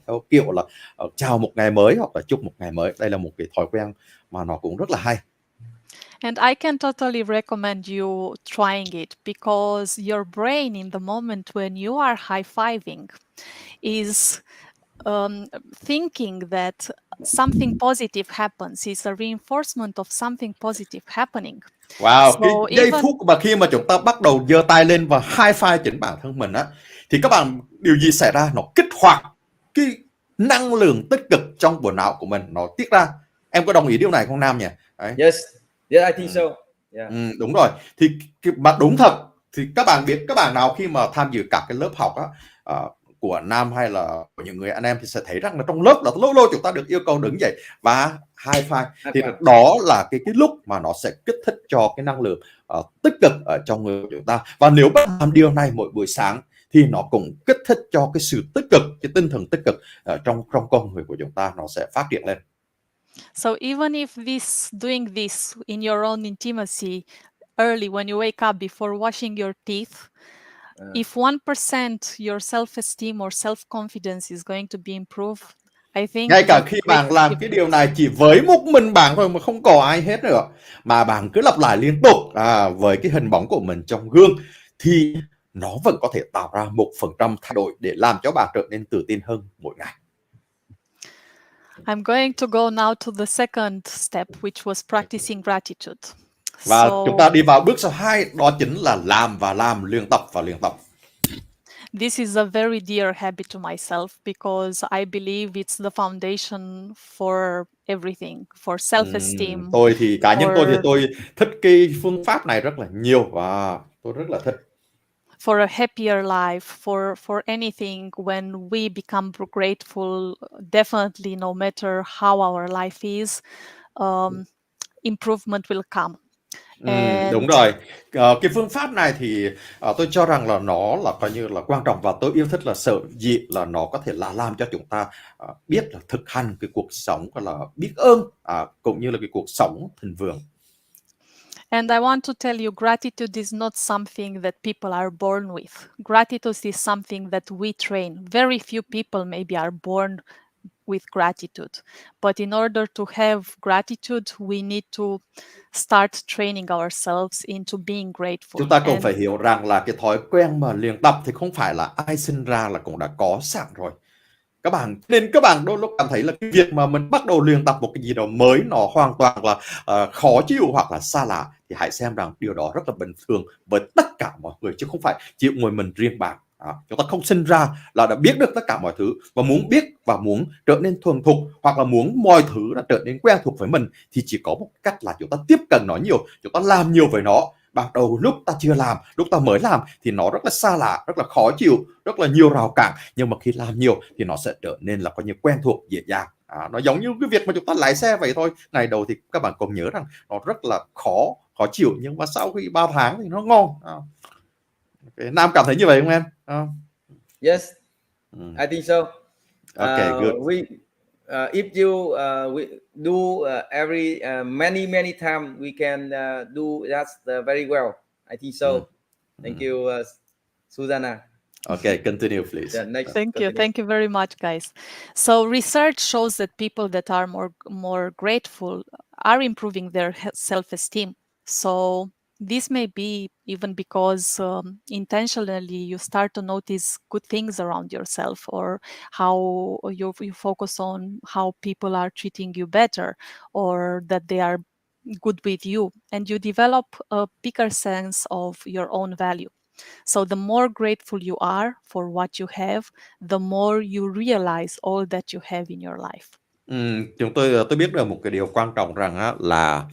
theo kiểu là chào một ngày mới hoặc là chúc một ngày mới. Đây là một cái thói quen mà nó cũng rất là hay. and I can totally recommend you trying it, because your brain in the moment when you are high-fiving is thinking that something positive happens, is a reinforcement of something positive happening. Wow, So cái giây even phút mà khi mà chúng ta bắt đầu giơ tay lên và high five chính bản thân mình á, thì các bạn điều gì xảy ra? Nó kích hoạt cái năng lượng tích cực trong bộ não của mình, nó tiết ra. Em có đồng ý điều này không Nam nhỉ? Đấy. Yes, I think so. Yeah. Đúng rồi. Thì mà đúng thật, thì các bạn biết, các bạn nào khi mà tham dự các cái lớp học á, của Nam hay là của những người anh em thì sẽ thấy rằng là trong lớp là lâu lâu chúng ta được yêu cầu đứng dậy và high five, thì đó là cái lúc mà nó sẽ kích thích cho cái năng lượng tích cực ở trong người của chúng ta. Và nếu bạn làm điều này mỗi buổi sáng thì nó cũng kích thích cho cái sự tích cực, cái tinh thần tích cực trong con người của chúng ta nó sẽ phát triển lên. So even if doing this in your own intimacy early when you wake up before washing your teeth, if 1% your self-esteem or self-confidence is going to be improved, I think ngay cả khi bạn làm cái điều này chỉ với một mình bạn thôi mà không có ai hết nữa, mà bạn cứ lặp lại liên tục với cái hình bóng của mình trong gương, thì nó vẫn có thể tạo ra 1% thay đổi để làm cho bạn trở nên tự tin hơn mỗi ngày. I'm going to go now to the second step, which was practicing gratitude. Và chúng ta đi vào bước số 2, đó chính là làm, luyện tập. This is a very dear habit to myself because I believe it's the foundation for everything, for self-esteem. Tôi thì cá nhân tôi thì tôi thích cái phương pháp này rất là nhiều và tôi rất là thích. For a happier life, for anything, when we become grateful, definitely no matter how our life is, improvement will come. Đúng rồi. Cái phương pháp này thì tôi cho rằng là nó là coi như là quan trọng, và tôi yêu thích là sở dĩ là nó có thể là làm cho chúng ta biết là thực hành cái cuộc sống gọi là biết ơn, cũng như là cái cuộc sống thịnh vượng. And I want to tell you, gratitude is not something that people are born with. Gratitude is something that we train. Very few people maybe are born with gratitude. But in order to have gratitude, we need to start training ourselves into being grateful. Chúng ta cần And phải hiểu rằng là cái thói quen mà luyện tập thì không phải là ai sinh ra là cũng đã có sẵn rồi. Nên các bạn đôi lúc cảm thấy là cái việc mà mình bắt đầu luyện tập một cái gì đó mới nó hoàn toàn là khó chịu hoặc là xa lạ, thì hãy xem rằng điều đó rất là bình thường với tất cả mọi người, chứ không phải chỉ một mình riêng bạn. Chúng ta không sinh ra là đã biết được tất cả mọi thứ, và muốn biết và muốn trở nên thuần thục hoặc là muốn mọi thứ đã trở nên quen thuộc với mình thì chỉ có một cách là chúng ta tiếp cận nó nhiều, chúng ta làm nhiều với nó. Ban đầu lúc ta chưa làm, lúc ta mới làm thì nó rất là xa lạ, rất là khó chịu, rất là nhiều rào cản, nhưng mà khi làm nhiều thì nó sẽ trở nên là coi như quen thuộc, dễ dàng. Nó giống như cái việc mà chúng ta lái xe vậy thôi. Ngày đầu thì các bạn còn nhớ rằng nó rất là khó chịu, nhưng mà sau khi 3 tháng thì nó ngon. Nam cảm thấy như vậy không em? Yes, I think so. Okay, good. If you we do every many time, we can do that very well. I think so. Thank you, Susanna. Okay, continue, please. Next, Thank you very much, guys. So research shows that people that are more grateful are improving their self-esteem. So this may be even because intentionally you start to notice good things around yourself, or how you focus on how people are treating you better, or that they are good with you, and you develop a bigger sense of your own value. So the more grateful you are for what you have, the more you realize all that you have in your life. Tôi biết được một cái điều quan trọng rằng là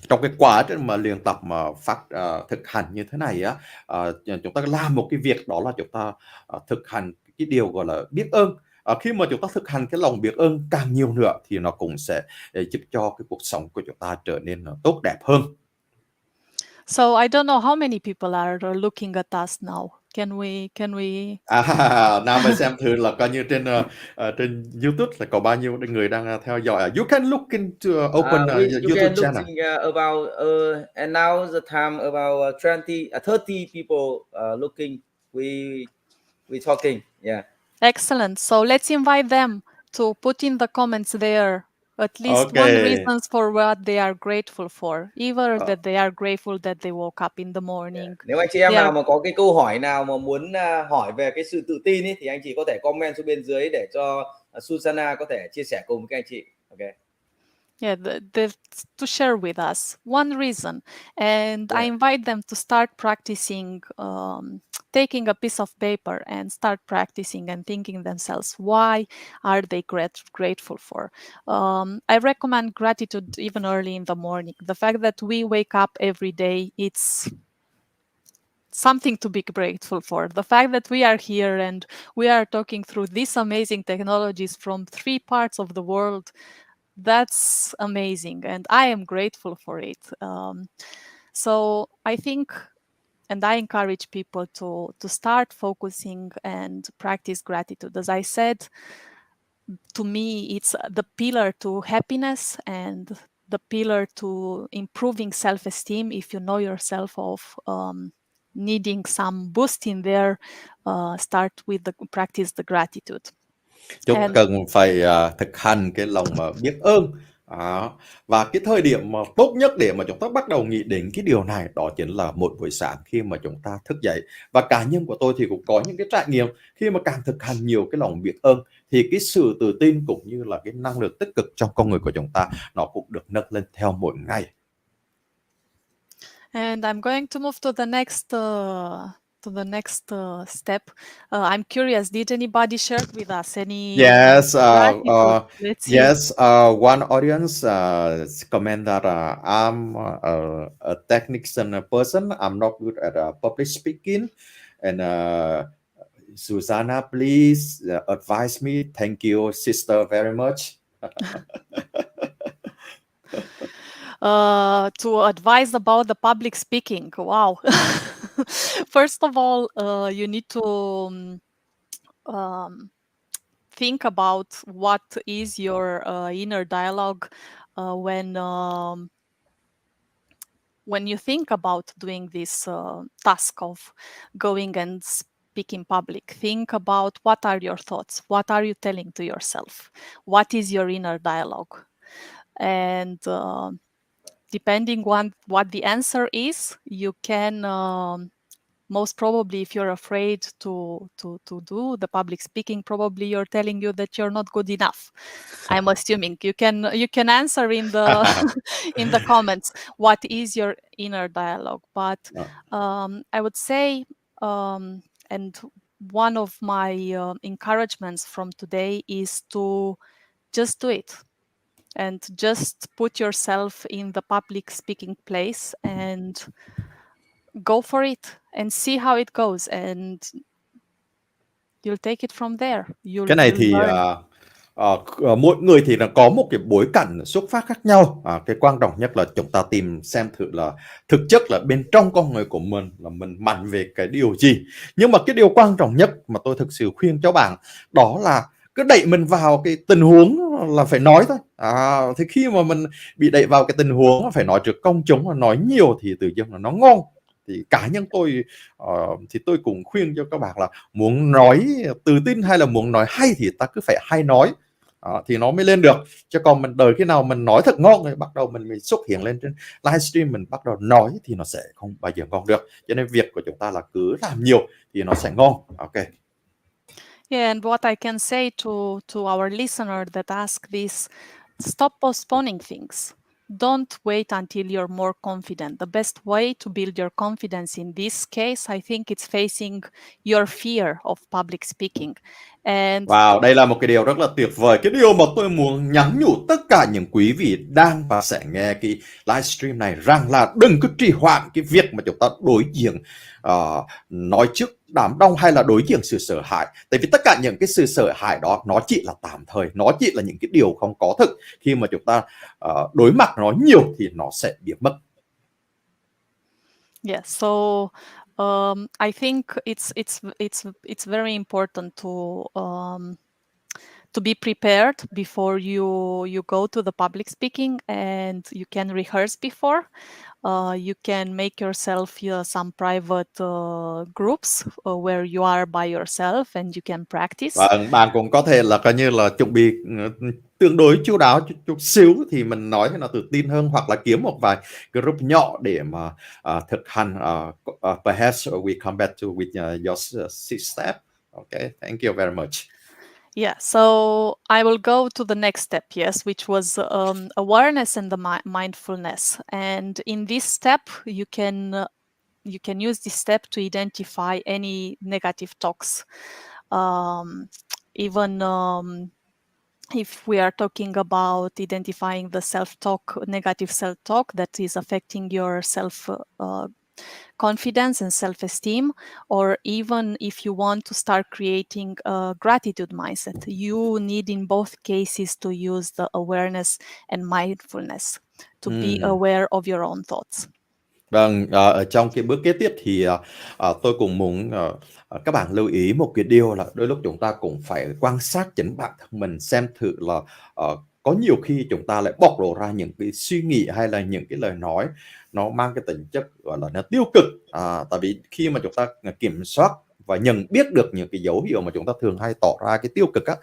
trong cái quá trình mà luyện tập mà thực hành như thế này chúng ta làm một cái việc, đó là chúng ta thực hành cái điều gọi là biết ơn. Khi mà chúng ta thực hành cái lòng biết ơn càng nhiều nữa thì nó cũng sẽ giúp cho cái cuộc sống của chúng ta trở nên tốt đẹp hơn. So I don't know how many people are looking at us now. Can we Nào mình xem thử là coi như trên YouTube là có bao nhiêu người đang theo dõi. You can look into open you YouTube can channel. looking about and now the time about 30 people looking. We talking. Yeah. Excellent. So let's invite them to put in the comments there at least one Okay. reasons for what they are grateful for. Either that they are grateful that they woke up in the morning. Nếu anh chị em They are- nào mà có cái câu hỏi nào mà muốn hỏi về cái sự tự tin ấy, thì anh chị có thể comment xuống bên dưới để cho Susanna có thể chia sẻ cùng với các anh chị. Okay. Yeah, to share with us one reason, and I Yeah. invite them to start practicing, taking a piece of paper and start practicing and thinking themselves, why are they grateful for? I recommend gratitude even early in the morning. The fact that we wake up every day, it's something to be grateful for. The fact that we are here and we are talking through these amazing technologies from 3 parts of the world, that's amazing, and I am grateful for it. So I think, and I encourage people to start focusing and practice gratitude. As I said, to me, it's the pillar to happiness and the pillar to improving self-esteem. If you know yourself of needing some boost in there, start with practice the gratitude. Chúng ta cần phải thực hành cái lòng biết ơn. Và cái thời điểm mà tốt nhất để mà chúng ta bắt đầu nghĩ đến cái điều này, đó chính là một buổi sáng khi mà chúng ta thức dậy. Và cá nhân của tôi thì cũng có những cái trải nghiệm khi mà càng thực hành nhiều cái lòng biết ơn thì cái sự tự tin cũng như là cái năng lượng tích cực trong con người của chúng ta nó cũng được nâng lên theo mỗi ngày. And I'm going to move to the next step. I'm curious, did anybody share with us any Yes, gratitude? Let's see. yes. One audience comment that I'm a technician person. I'm not good at public speaking, and Susanna, please advise me. Thank you, sister, very much. To advise about the public speaking. Wow. First of all, you need to think about what is your inner dialogue when you think about doing this task of going and speak in public, think about what are your thoughts, what are you telling to yourself, what is your inner dialogue, and depending on what the answer is, you can most probably, if you're afraid to do the public speaking, probably you're telling you that you're not good enough. I'm assuming you can answer in the in the comments what is your inner dialogue. But I would say, and one of my encouragements from today is to just do it and just put yourself in the public speaking place and go for it and see how it goes, and you'll take it from there. Cái này You'll thì learn. mỗi người thì nó có một cái bối cảnh xuất phát khác nhau. Cái quan trọng nhất là chúng ta tìm xem thử là thực chất là bên trong con người của mình là mình mạnh về cái điều gì. Nhưng mà cái điều quan trọng nhất mà tôi thực sự khuyên cho bạn đó là cứ đẩy mình vào cái tình huống là phải nói thôi. Thì khi mà mình bị đẩy vào cái tình huống phải nói trước công chúng và nói nhiều thì tự nhiên là nó ngon. Thì cá nhân tôi thì tôi cũng khuyên cho các bạn là muốn nói tự tin hay là muốn nói hay thì ta cứ phải hay nói thì nó mới lên được. Chứ còn mình đợi khi nào mình nói thật ngon rồi bắt đầu mình xuất hiện lên trên livestream mình bắt đầu nói thì nó sẽ không bao giờ ngon được. Cho nên việc của chúng ta là cứ làm nhiều thì nó sẽ ngon. Ok. Yeah, and what I can say to our listener that ask this, stop postponing things. Don't wait until you're more confident. The best way to build your confidence in this case, I think it's facing your fear of public speaking. And Wow, đây là một cái điều rất là tuyệt vời. Cái điều mà tôi muốn nhắn nhủ tất cả những quý vị đang và sẽ nghe cái livestream này rằng là đừng cứ trì hoãn cái việc mà chúng ta đối diện nói trước đám đông hay là đối diện sự sợ hãi. Tại vì tất cả những cái sự sợ hãi đó nó chỉ là tạm thời, nó chỉ là những cái điều không có thực. Khi mà chúng ta đối mặt nó nhiều thì nó sẽ biến mất. Yeah, so I think it's very important to be prepared before you go to the public speaking, and you can rehearse before. You can make yourself some private groups where you are by yourself and you can practice. Và bạn cũng có thể là coi như là chuẩn bị tương đối chu đáo chút xíu thì mình nói nó tự tin hơn, hoặc là kiếm một vài group nhỏ để mà thực hành. Perhaps we come back to with your six step. Okay, thank you very much. Yeah, so I will go to the next step, yes, which was awareness and the mindfulness. And in this step, you can use this step to identify any negative talks. Even if we are talking about identifying the self-talk, negative self-talk that is affecting your confidence and self-esteem, or even if you want to start creating a gratitude mindset, you need in both cases to use the awareness and mindfulness to be aware of your own thoughts. Vâng, ở trong cái bước kế tiếp thì tôi cũng muốn các bạn lưu ý một cái điều là đôi lúc chúng ta cũng phải quan sát chính bản thân mình, xem thử là có nhiều khi chúng ta lại bộc lộ ra những cái suy nghĩ hay là những cái lời nói nó mang cái tính chất gọi là nó tiêu cực. Tại vì khi mà chúng ta kiểm soát và nhận biết được những cái dấu hiệu mà chúng ta thường hay tỏ ra cái tiêu cực á,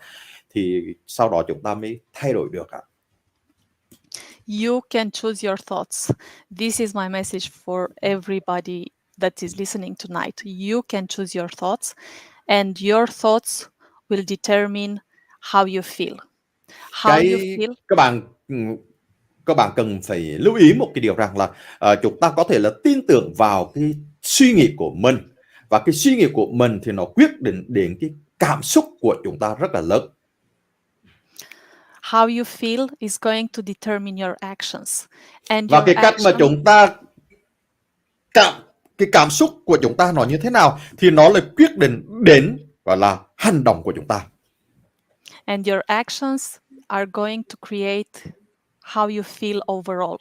thì sau đó chúng ta mới thay đổi được ạ. You can choose your thoughts. This is my message for everybody that is listening tonight. You can choose your thoughts, and your thoughts will determine how you feel. How you feel. Các bạn cần phải lưu ý một cái điều rằng là chúng ta có thể là tin tưởng vào cái suy nghĩ của mình, và cái suy nghĩ của mình thì nó quyết định đến cái cảm xúc của chúng ta rất là lớn. How you feel is going to determine your actions. And Và cái cách mà chúng ta cái cảm xúc của chúng ta nó như thế nào thì nó là quyết định đến gọi là hành động của chúng ta. And your actions are going to create how you feel overall.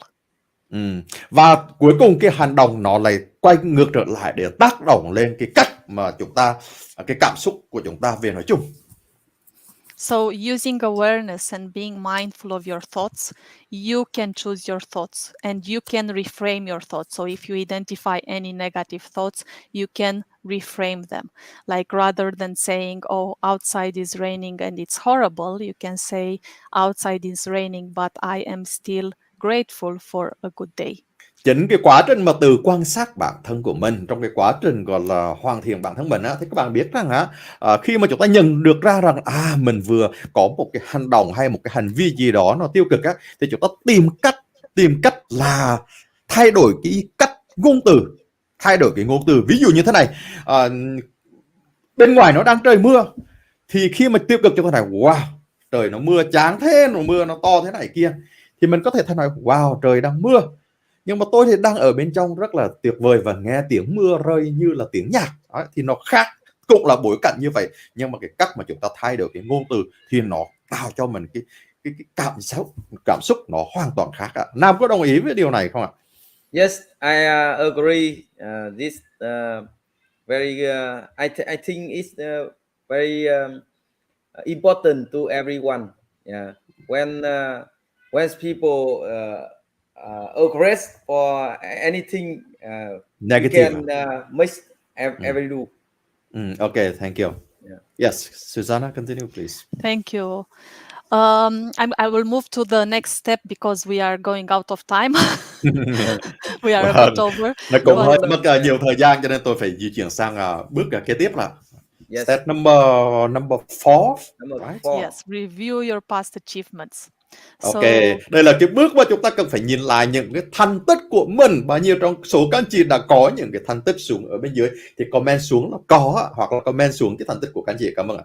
Và cuối cùng cái hành động nó lại quay ngược trở lại để tác động lên cái cách mà chúng ta, cái cảm xúc của chúng ta về nói chung. So using awareness and being mindful of your thoughts, you can choose your thoughts and you can reframe your thoughts. So if you identify any negative thoughts, you can reframe them. Like rather than saying, oh, outside is raining and it's horrible, you can say, outside is raining, but I am still grateful for a good day. Chính cái quá trình mà tự quan sát bản thân của mình trong cái quá trình gọi là hoàn thiện bản thân mình á, thì các bạn biết rằng á, khi mà chúng ta nhận được ra rằng mình vừa có một cái hành động hay một cái hành vi gì đó nó tiêu cực á, thì chúng ta tìm cách là thay đổi cái cách ngôn từ, thay đổi cái ngôn từ. Ví dụ như thế này, bên ngoài nó đang trời mưa, thì khi mà tiêu cực chúng ta nói wow, trời nó mưa chán thế, nó mưa nó to thế này kia, thì mình có thể thay nói wow, trời đang mưa, nhưng mà tôi thì đang ở bên trong rất là tuyệt vời và nghe tiếng mưa rơi như là tiếng nhạc. Đó, thì nó khác, cũng là bối cảnh như vậy, nhưng mà cái cách mà chúng ta thay đổi cái ngôn từ thì nó tạo cho mình cái cảm xúc nó hoàn toàn khác ạ. Nam có đồng ý với điều này không ạ? Yes, I agree. This very I think it's very important to everyone. Yeah, when people aggress or anything Negative. we can mix every do. Okay, thank you. Yeah. Yes, Susanna, continue, please. Thank you. I will move to the next step because we are going out of time. We are a bit over. Nó cũng hơi But mất nhiều thời gian, cho nên tôi phải di chuyển sang bước kế tiếp là Yes. step number 4. Number Right? 4. yes, review your past achievements. Ok, đây là cái bước mà chúng ta cần phải nhìn lại những cái thành tích của mình. Bao nhiêu trong số các anh chị đã có những cái thành tích xuống ở bên dưới thì comment xuống là có, hoặc là comment xuống cái thành tích của các anh chị. Cảm ơn ạ.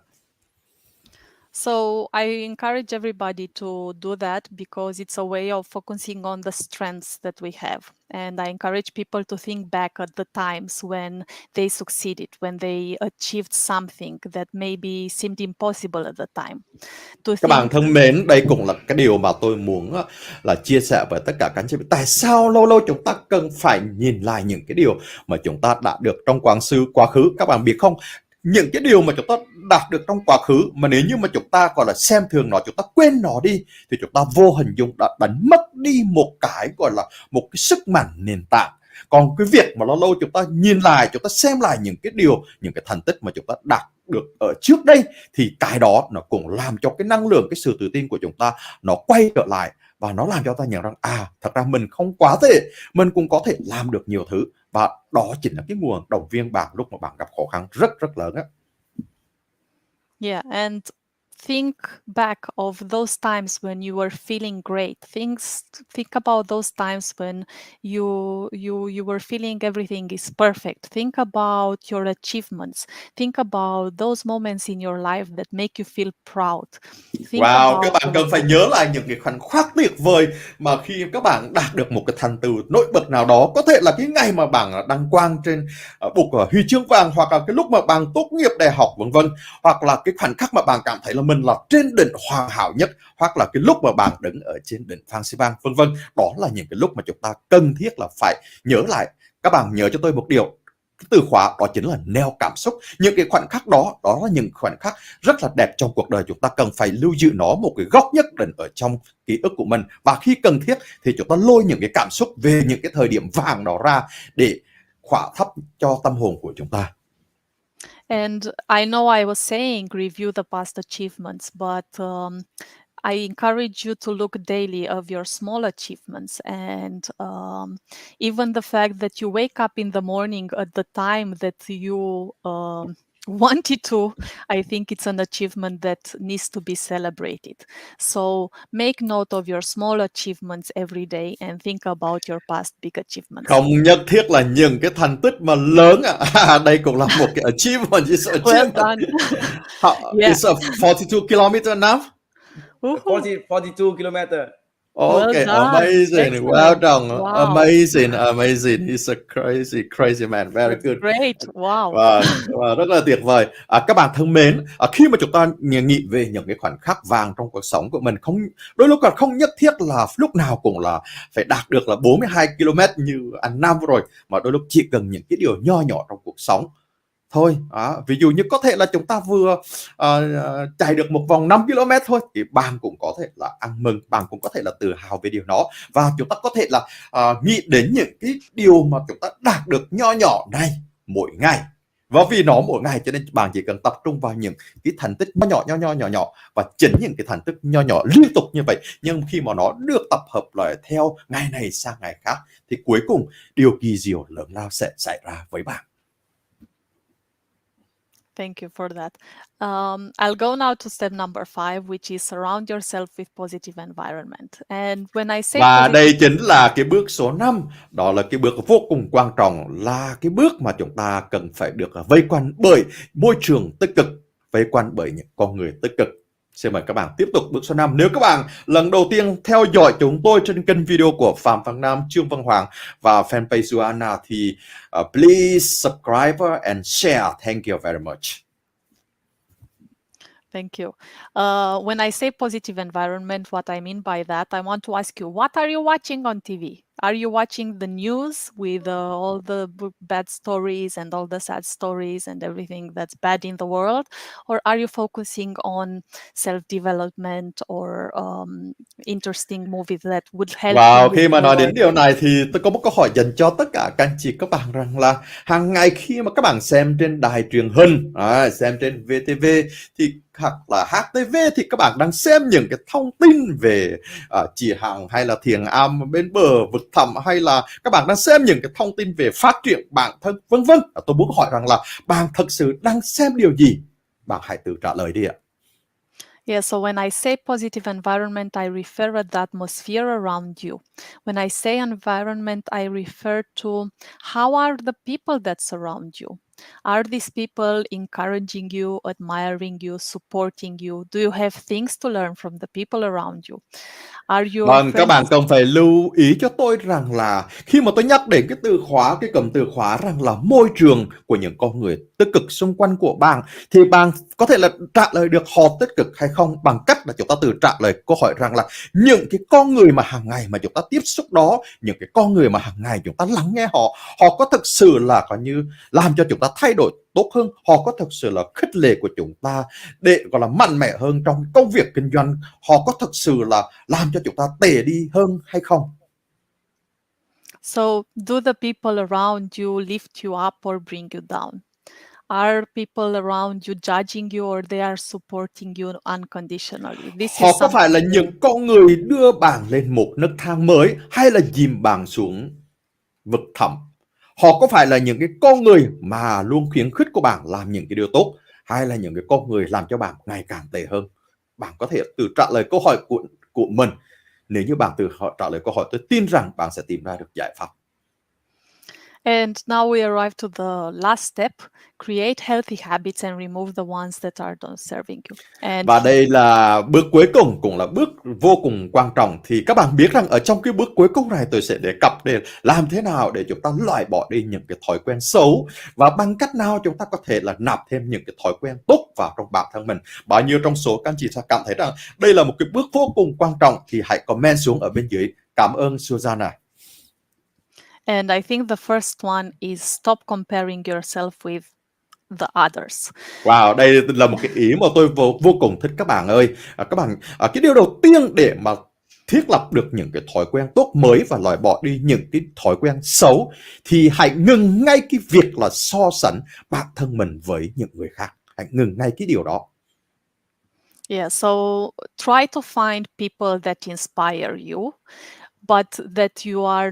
So I encourage everybody to do that because it's a way of focusing on the strengths that we have. And I encourage people to think back at the times when they succeeded, when they achieved something that maybe seemed impossible at the time. Các bạn thân mến, đây cũng là cái điều mà tôi muốn là chia sẻ với tất cả các anh chị. Tại sao lâu lâu chúng ta cần phải nhìn lại những cái điều mà chúng ta đã được trong quá khứ. Các bạn biết không? Những cái điều mà chúng ta đạt được trong quá khứ mà nếu như mà chúng ta gọi là xem thường nó, chúng ta quên nó đi, thì chúng ta vô hình dung đã đánh mất đi một cái gọi là một cái sức mạnh nền tảng. Còn cái việc mà lâu lâu chúng ta nhìn lại, chúng ta xem lại những cái điều, những cái thành tích mà chúng ta đạt được ở trước đây, thì cái đó nó cũng làm cho cái năng lượng, cái sự tự tin của chúng ta nó quay trở lại, và nó làm cho ta nhận rằng thật ra mình không quá tệ, mình cũng có thể làm được nhiều thứ. Và đó chính là cái nguồn động viên bạn lúc mà bạn gặp khó khăn rất lớn á. Yeah, and think back of those times when you were feeling great. Think about those times when you were feeling everything is perfect. Think about your achievements. Think about those moments in your life that make you feel proud. Các bạn cần phải nhớ lại những cái khoảnh khắc tuyệt vời mà khi các bạn đạt được một cái thành tựu nổi bật nào đó. Có thể là cái ngày mà bạn đăng quang trên bục huy chương vàng, hoặc là cái lúc mà bạn tốt nghiệp đại học vân vân, hoặc là cái khoảnh khắc mà bạn cảm thấy là mình là trên đỉnh hoàn hảo nhất, hoặc là cái lúc mà bạn đứng ở trên đỉnh Phan Xi Vang vân vân. Đó là những cái lúc mà chúng ta cần thiết là phải nhớ lại. Các bạn nhớ cho tôi một điều, cái từ khóa đó chính là neo cảm xúc. Những cái khoảnh khắc đó là những khoảnh khắc rất là đẹp trong cuộc đời. Chúng ta cần phải lưu giữ nó một cái góc nhất định ở trong ký ức của mình, và khi cần thiết thì chúng ta lôi những cái cảm xúc về những cái thời điểm vàng đó ra để khỏa thấp cho tâm hồn của chúng ta. And I know I was saying review the past achievements, but I encourage you to look daily of your small achievements, and even the fact that you wake up in the morning at the time that you wanted to, I think it's an achievement that needs to be celebrated. So make note of your small achievements every day and think about your past big achievements. Không nhất thiết là những cái thành tích mà lớn đây cũng là một cái achievement. Well done. Yeah. It's a 42 kilometer now. 42 kilometer. Okay, well amazing. Well done. Wow. Amazing. He's a crazy man. Very good. Great. Wow. Và rất là tuyệt vời. Các bạn thân mến, khi mà chúng ta nghĩ về những cái khoảnh khắc vàng trong cuộc sống của mình, đôi lúc là không nhất thiết là lúc nào cũng là phải đạt được là 42 km như anh Nam vừa rồi, mà đôi lúc chỉ cần những cái điều nho nhỏ trong cuộc sống thôi. Ví dụ như có thể là chúng ta vừa chạy được một vòng 5 km thôi, thì bạn cũng có thể là ăn mừng, bạn cũng có thể là tự hào về điều đó, và chúng ta có thể là nghĩ đến những cái điều mà chúng ta đạt được nho nhỏ này mỗi ngày. Và vì nó mỗi ngày cho nên bạn chỉ cần tập trung vào những cái thành tích nho nhỏ, và chính những cái thành tích nho nhỏ liên tục như vậy, nhưng khi mà nó được tập hợp lại theo ngày này sang ngày khác, thì cuối cùng điều kỳ diệu lớn lao sẽ xảy ra với bạn. Thank you for that. I'll go now to step number 5, which is surround yourself with positive environment. And when I say Và đây positive, chính là cái bước số 5, đó là cái bước vô cùng quan trọng, là cái bước mà chúng ta cần phải được vây quanh bởi môi trường tích cực, vây quanh bởi những con người tích cực. Xin mời các bạn tiếp tục bước số 5. Nếu các bạn lần đầu tiên theo dõi chúng tôi trên kênh video của Phạm Văn Nam, Trương Văn Hoàng và fanpage Joanna thì please subscribe and share. Thank you very much. thank you. When I say positive environment, what I mean by that, I want to ask you, what are you watching on TV? Are you watching the news with all the bad stories and all the sad stories and everything that's bad in the world? Or are you focusing on self-development or interesting movies that would help Wow, you khi move mà nói forward? đến điều này thì tôi có một câu hỏi dành cho tất cả các anh chị các bạn, rằng là hàng ngày khi mà các bạn xem trên đài truyền hình, xem trên VTV thì hoặc là HTV, thì các bạn đang xem những cái thông tin về chỉ hàng hay là thiền am bên bờ vực thẳm, hay là các bạn đang xem những cái thông tin về phát triển bản thân, vân vân. Tôi muốn hỏi rằng là bạn thật sự đang xem điều gì? Bạn hãy tự trả lời đi ạ. Yeah, so when I say positive environment, I refer at the atmosphere around you. When I say environment, I refer to how are the people that surround you? Are these people encouraging you, admiring you, supporting you? Do you have things to learn from the people around you? Are your Vâng, các friends? bạn cần phải lưu ý cho tôi rằng là khi mà tôi nhắc đến cái từ khóa, cái cụm từ khóa rằng là môi trường của những con người tích cực xung quanh của bạn, thì bạn có thể là trả lời được họ tích cực hay không bằng cách là chúng ta tự trả lời câu hỏi rằng là những cái con người mà hàng ngày mà chúng ta tiếp xúc đó, những cái con người mà hàng ngày chúng ta lắng nghe họ, họ có thực sự là có như làm cho chúng ta thay đổi tốt hơn, họ có thực sự là khích lệ của chúng ta để gọi là mạnh mẽ hơn trong công việc kinh doanh, họ có thực sự là làm cho chúng ta tệ đi hơn hay không? So, do the people around you lift you up or bring you down? Are people around you judging you or they are supporting you unconditionally? This is Họ có phải là something những con người đưa bạn lên một nấc thang mới, hay là dìm bạn xuống vực thẳm? Họ có phải là những cái con người mà luôn khuyến khích của bạn làm những cái điều tốt, hay là những cái con người làm cho bạn ngày càng tệ hơn? Bạn có thể tự trả lời câu hỏi của mình. Nếu như bạn tự trả lời câu hỏi, tôi tin rằng bạn sẽ tìm ra được giải pháp. And now we arrive to the last step, create healthy habits and remove the ones that are not serving you. And Và đây là bước cuối cùng, cũng là bước vô cùng quan trọng. Thì các bạn biết rằng ở trong cái bước cuối cùng này tôi sẽ đề cập để làm thế nào để chúng ta loại bỏ đi những cái thói quen xấu, và bằng cách nào chúng ta có thể là nạp thêm những cái thói quen tốt vào trong bản thân mình. Bao nhiêu trong số các anh chị sẽ cảm thấy rằng đây là một cái bước vô cùng quan trọng thì hãy comment xuống ở bên dưới. Cảm ơn Susanna. And I think the first one is stop comparing yourself with the others. Wow, đây là một cái ý mà tôi vô cùng thích các bạn ơi. Các bạn, cái điều đầu tiên để mà thiết lập được những cái thói quen tốt mới và loại bỏ đi những cái thói quen xấu, thì hãy ngừng ngay cái việc là so sánh bản thân mình với những người khác. Hãy ngừng ngay cái điều đó. Yeah, so try to find people that inspire you, but you're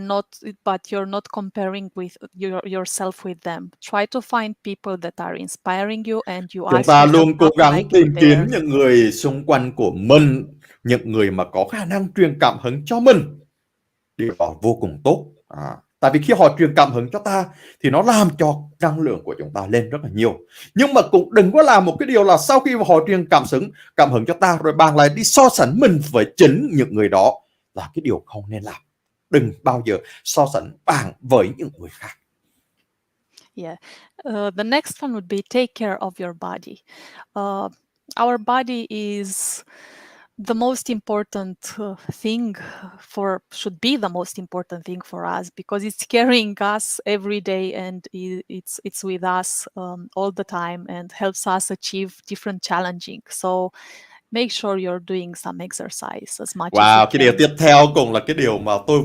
not comparing with yourself with them. Try to find people that are inspiring you and you Chúng ask ta yourself luôn cố what gắng like tìm you kiếm there. những người xung quanh của mình, những người mà có khả năng truyền cảm hứng cho mình. Điều đó vô cùng tốt. Tại vì khi họ truyền cảm hứng cho ta thì nó làm cho năng lượng của chúng ta lên rất là nhiều. Nhưng mà cũng đừng có làm một cái điều là sau khi mà họ truyền cảm hứng cho ta, rồi bạn lại đi so sánh mình với chính những người đó, là cái điều không nên làm. Đừng bao giờ so sánh bạn với những người khác. Yeah. The next one would be take care of your body. Our body is the most important thing should be the most important thing for us, because it's carrying us every day, and it's with us all the time, and helps us achieve different challenging. So make sure you're doing some exercise as much as you Wow, cái điều can. tiếp theo cùng là cái điều mà tôi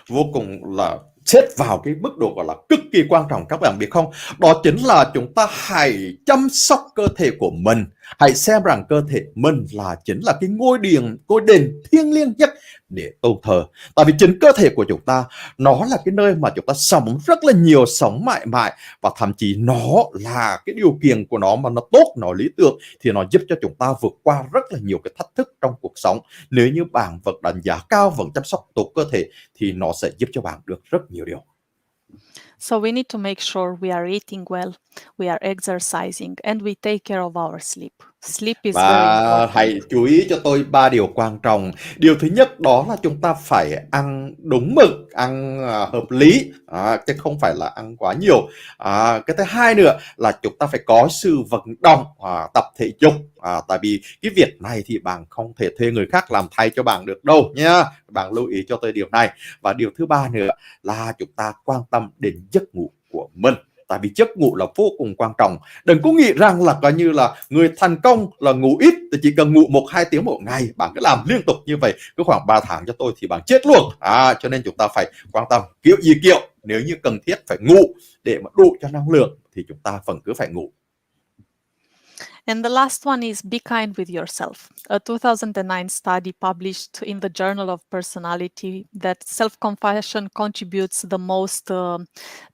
vô cùng là xếp vào cái mức độ gọi là cực kỳ quan trọng, các bạn biết không? Đó chính là chúng ta hãy chăm sóc cơ thể của mình. Hãy xem rằng cơ thể mình chính là cái ngôi đền thiêng liêng nhất để tôn thờ. Tại vì chính cơ thể của chúng ta, nó là cái nơi mà chúng ta sống rất là nhiều, sống mãi mãi, và thậm chí nó là cái điều kiện của nó mà nó tốt, nó lý tưởng, thì nó giúp cho chúng ta vượt qua rất là nhiều cái thách thức trong cuộc sống. Nếu như bạn vẫn đánh giá cao, vẫn chăm sóc tốt cơ thể, thì nó sẽ giúp cho bạn được rất nhiều điều. So we need to make sure we are eating well, we are exercising, and we take care of our sleep. Sleep is very Và important. hãy chú ý cho tôi 3 điều quan trọng. Điều thứ nhất đó là chúng ta phải ăn đúng mực, ăn hợp lý, chứ không phải là ăn quá nhiều. Cái thứ hai nữa là chúng ta phải có sự vận động, tập thể dục. Tại vì cái việc này thì bạn không thể thuê người khác làm thay cho bạn được đâu nha. Bạn lưu ý cho tôi điều này. Và điều thứ ba nữa là chúng ta quan tâm đến giấc ngủ của mình. Tại vì giấc ngủ là vô cùng quan trọng. Đừng có nghĩ rằng là coi như là người thành công là ngủ ít, thì chỉ cần ngủ 1-2 tiếng một ngày. Bạn cứ làm liên tục như vậy cứ khoảng 3 tháng cho tôi thì bạn chết luôn. Cho nên chúng ta phải quan tâm kiểu gì kiểu, nếu như cần thiết phải ngủ để mà đủ cho năng lượng thì chúng ta vẫn cứ phải ngủ. And the last one is be kind with yourself. A 2009 study published in the Journal of Personality that self-compassion contributes the most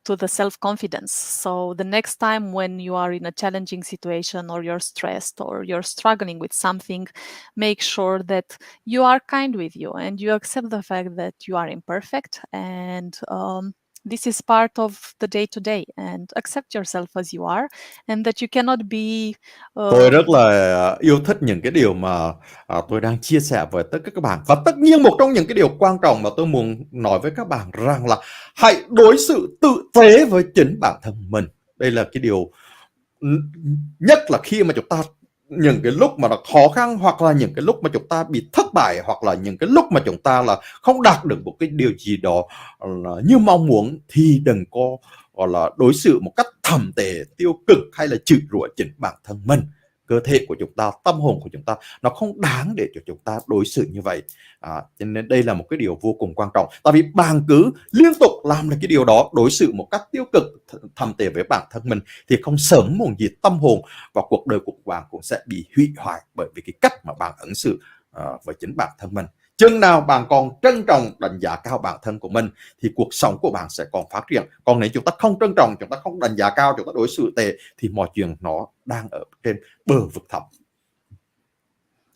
to the self-confidence. So the next time when you are in a challenging situation, or you're stressed, or you're struggling with something, make sure that you are kind with you, and you accept the fact that you are imperfect, and this is part of the day-to-day, and accept yourself as you are, and that you cannot be Tôi rất là yêu thích những cái điều mà tôi đang chia sẻ với tất cả các bạn. Và tất nhiên một trong những cái điều quan trọng mà tôi muốn nói với các bạn rằng là hãy đối xử tử tế với chính bản thân mình. Đây là cái điều nhất là khi mà chúng ta những cái lúc mà nó khó khăn, hoặc là những cái lúc mà chúng ta bị thất bại, hoặc là những cái lúc mà chúng ta là không đạt được một cái điều gì đó như mong muốn, thì đừng có gọi là đối xử một cách thậm tệ, tiêu cực, hay là chửi rủa chính bản thân mình. Cơ thể của chúng ta, tâm hồn của chúng ta, nó không đáng để cho chúng ta đối xử như vậy. Cho nên đây là một cái điều vô cùng quan trọng. Tại vì bạn cứ liên tục làm được cái điều đó, đối xử một cách tiêu cực, thậm tệ với bản thân mình, thì không sớm muộn gì tâm hồn và cuộc đời của bạn cũng sẽ bị hủy hoại bởi vì cái cách mà bạn ứng xử với chính bản thân mình. Chừng nào bạn còn trân trọng, đánh giá cao bản thân của mình thì cuộc sống của bạn sẽ còn phát triển. Còn nếu chúng ta không trân trọng, chúng ta không đánh giá cao, chúng ta đối xử tệ, thì mọi chuyện nó đang ở trên bờ vực thẳm.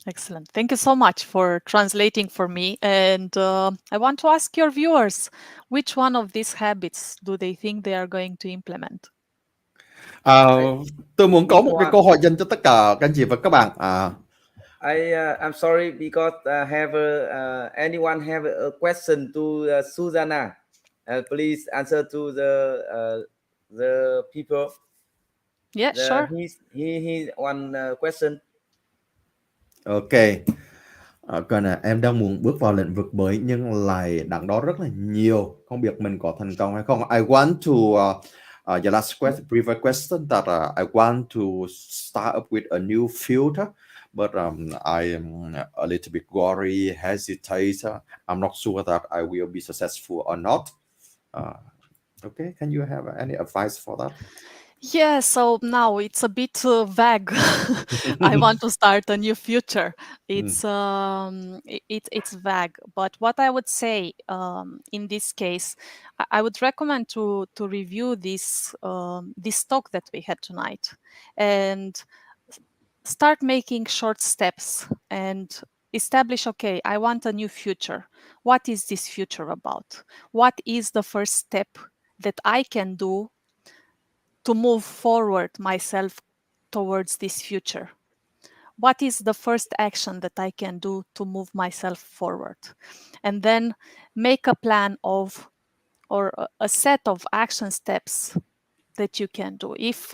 Excellent. Thank you so much for translating for me. And I want to ask your viewers, which one of these habits do they think they are going to implement? Tôi muốn có một cái câu hỏi dành cho tất cả các anh chị và các bạn. I'm sorry because anyone have a question to Susanna? Please answer to the people. Yeah, sure. He one question. Ok. Còn em đang muốn bước vào lĩnh vực mới nhưng lại đắn đo rất là nhiều, không biết mình có thành công hay không. I want to the last question, previous question, that I want to start up with a new field, but I am a little bit worried, hesitate. I'm not sure that I will be successful or not. Okay, can you have any advice for that? Yeah, so now it's a bit vague. I want to start a new future. It's it's vague, but what I would say in this case, I would recommend to review this this talk that we had tonight, and start making short steps and establish, okay, I want a new future. What is this future about? What is the first step that I can do to move forward myself towards this future? What is the first action that I can do to move myself forward? And then make a plan of, or a set of action steps that you can do. If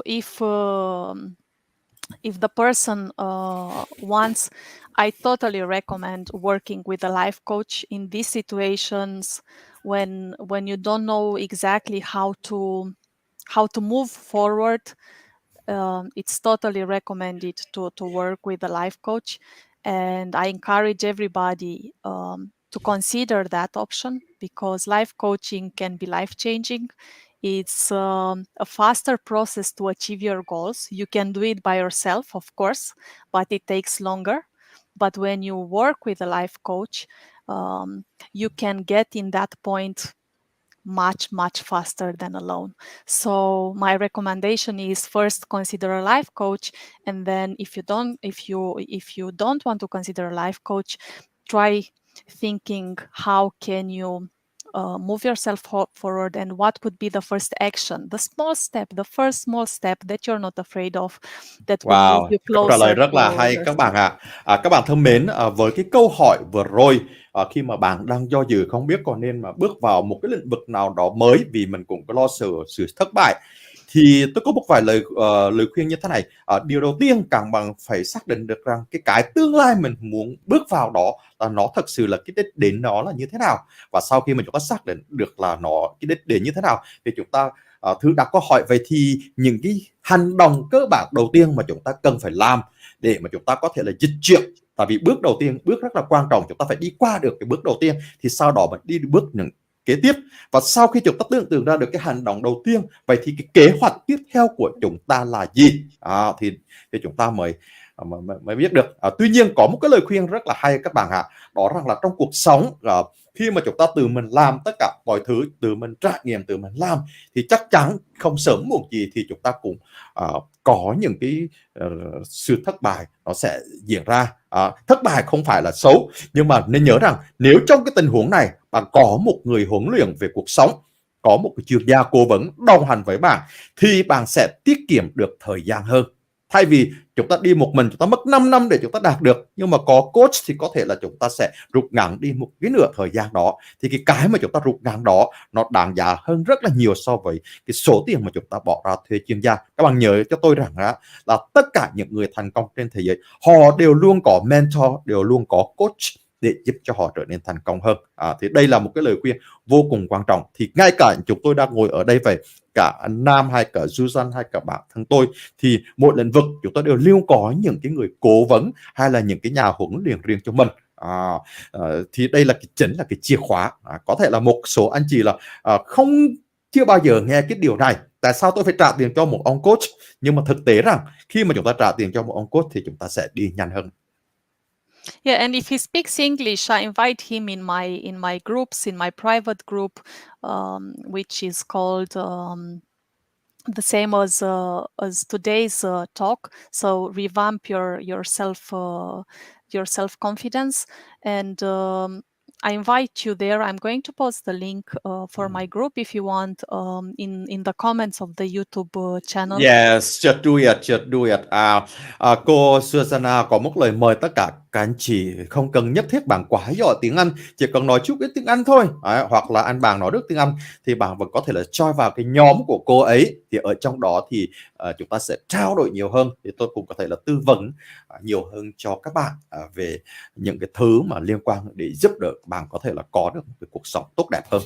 if the person wants, I totally recommend working with a life coach in these situations when you don't know exactly how to move forward. It's totally recommended to work with a life coach, and I encourage everybody to consider that option, because life coaching can be life-changing. It's a faster process to achieve your goals. You can do it by yourself, of course, but it takes longer. But when you work with a life coach, you can get in that point much faster than alone. So my recommendation is first consider a life coach, and then if you don't want to consider a life coach, try thinking how can you move yourself forward, and what would be the first action, the first small step that you're not afraid of, that would move Wow, you câu trả lời closer rất là to hay your các bạn ạ. Các bạn thân mến, với cái câu hỏi vừa rồi, khi mà bạn đang do dự không biết còn nên mà bước vào một cái lĩnh vực nào đó mới vì mình cũng có lo sợ sự thất bại, thì tôi có một vài lời khuyên như thế này. Điều đầu tiên, các bạn phải xác định được rằng cái tương lai mình muốn bước vào đó là nó thật sự là cái đích đến nó là như thế nào. Và sau khi mà chúng ta xác định được là cái đích đến như thế nào thì chúng ta thử đặt câu hỏi, vậy thì những cái hành động cơ bản đầu tiên mà chúng ta cần phải làm để mà chúng ta có thể là dịch chuyển. Tại vì bước đầu tiên, bước rất là quan trọng, chúng ta phải đi qua được cái bước đầu tiên thì sau đó mình đi bước những kế tiếp. Và sau khi chúng ta tưởng tượng ra được cái hành động đầu tiên, vậy thì cái kế hoạch tiếp theo của chúng ta là gì? Thì chúng ta mới biết được. Tuy nhiên có một cái lời khuyên rất là hay các bạn ạ, đó rằng là trong cuộc sống, khi mà chúng ta tự mình làm tất cả mọi thứ, tự mình trải nghiệm, tự mình làm, thì chắc chắn không sớm muộn gì thì chúng ta cũng có những cái sự thất bại nó sẽ diễn ra. Thất bại không phải là xấu, nhưng mà nên nhớ rằng nếu trong cái tình huống này bạn có một người huấn luyện về cuộc sống, có một cái chuyên gia cố vấn đồng hành với bạn, thì bạn sẽ tiết kiệm được thời gian hơn. Thay vì chúng ta đi một mình, chúng ta mất 5 năm để chúng ta đạt được, nhưng mà có coach thì có thể là chúng ta sẽ rút ngắn đi một cái nửa thời gian đó. Thì cái mà chúng ta rút ngắn đó nó đáng giá hơn rất là nhiều so với cái số tiền mà chúng ta bỏ ra thuê chuyên gia. Các bạn nhớ cho tôi rằng là tất cả những người thành công trên thế giới, họ đều luôn có mentor, đều luôn có coach để giúp cho họ trở nên thành công hơn. Thì đây là một cái lời khuyên vô cùng quan trọng. Thì ngay cả chúng tôi đang ngồi ở đây vậy, cả anh Nam hay cả Susan hay cả bạn thân tôi, thì mỗi lĩnh vực chúng tôi đều luôn có những cái người cố vấn hay là những cái nhà huấn luyện riêng cho mình. Thì đây là chính là cái chìa khóa. Có thể là một số anh chị là chưa bao giờ nghe cái điều này, tại sao tôi phải trả tiền cho một ông coach, nhưng mà thực tế rằng khi mà chúng ta trả tiền cho một ông coach thì chúng ta sẽ đi nhanh hơn. Yeah, and if he speaks English, I invite him in my groups, in my private group, which is called the same as today's talk. So revamp your self-confidence, and I invite you there. I'm going to post the link for my group if you want in the comments of the YouTube channel. Yes, just do it. Cô Susanna có một lời mời tất cả các anh chị, không cần nhất thiết bạn quá giỏi tiếng Anh, chỉ cần nói chút ít tiếng Anh thôi, hoặc là anh bạn nói được tiếng Anh thì bạn vẫn có thể là join vào cái nhóm của cô ấy. Thì ở trong đó thì chúng ta sẽ trao đổi nhiều hơn, thì tôi cũng có thể là tư vấn nhiều hơn cho các bạn về những cái thứ mà liên quan để giúp đỡ bạn có thể là có được một cái cuộc sống tốt đẹp hơn.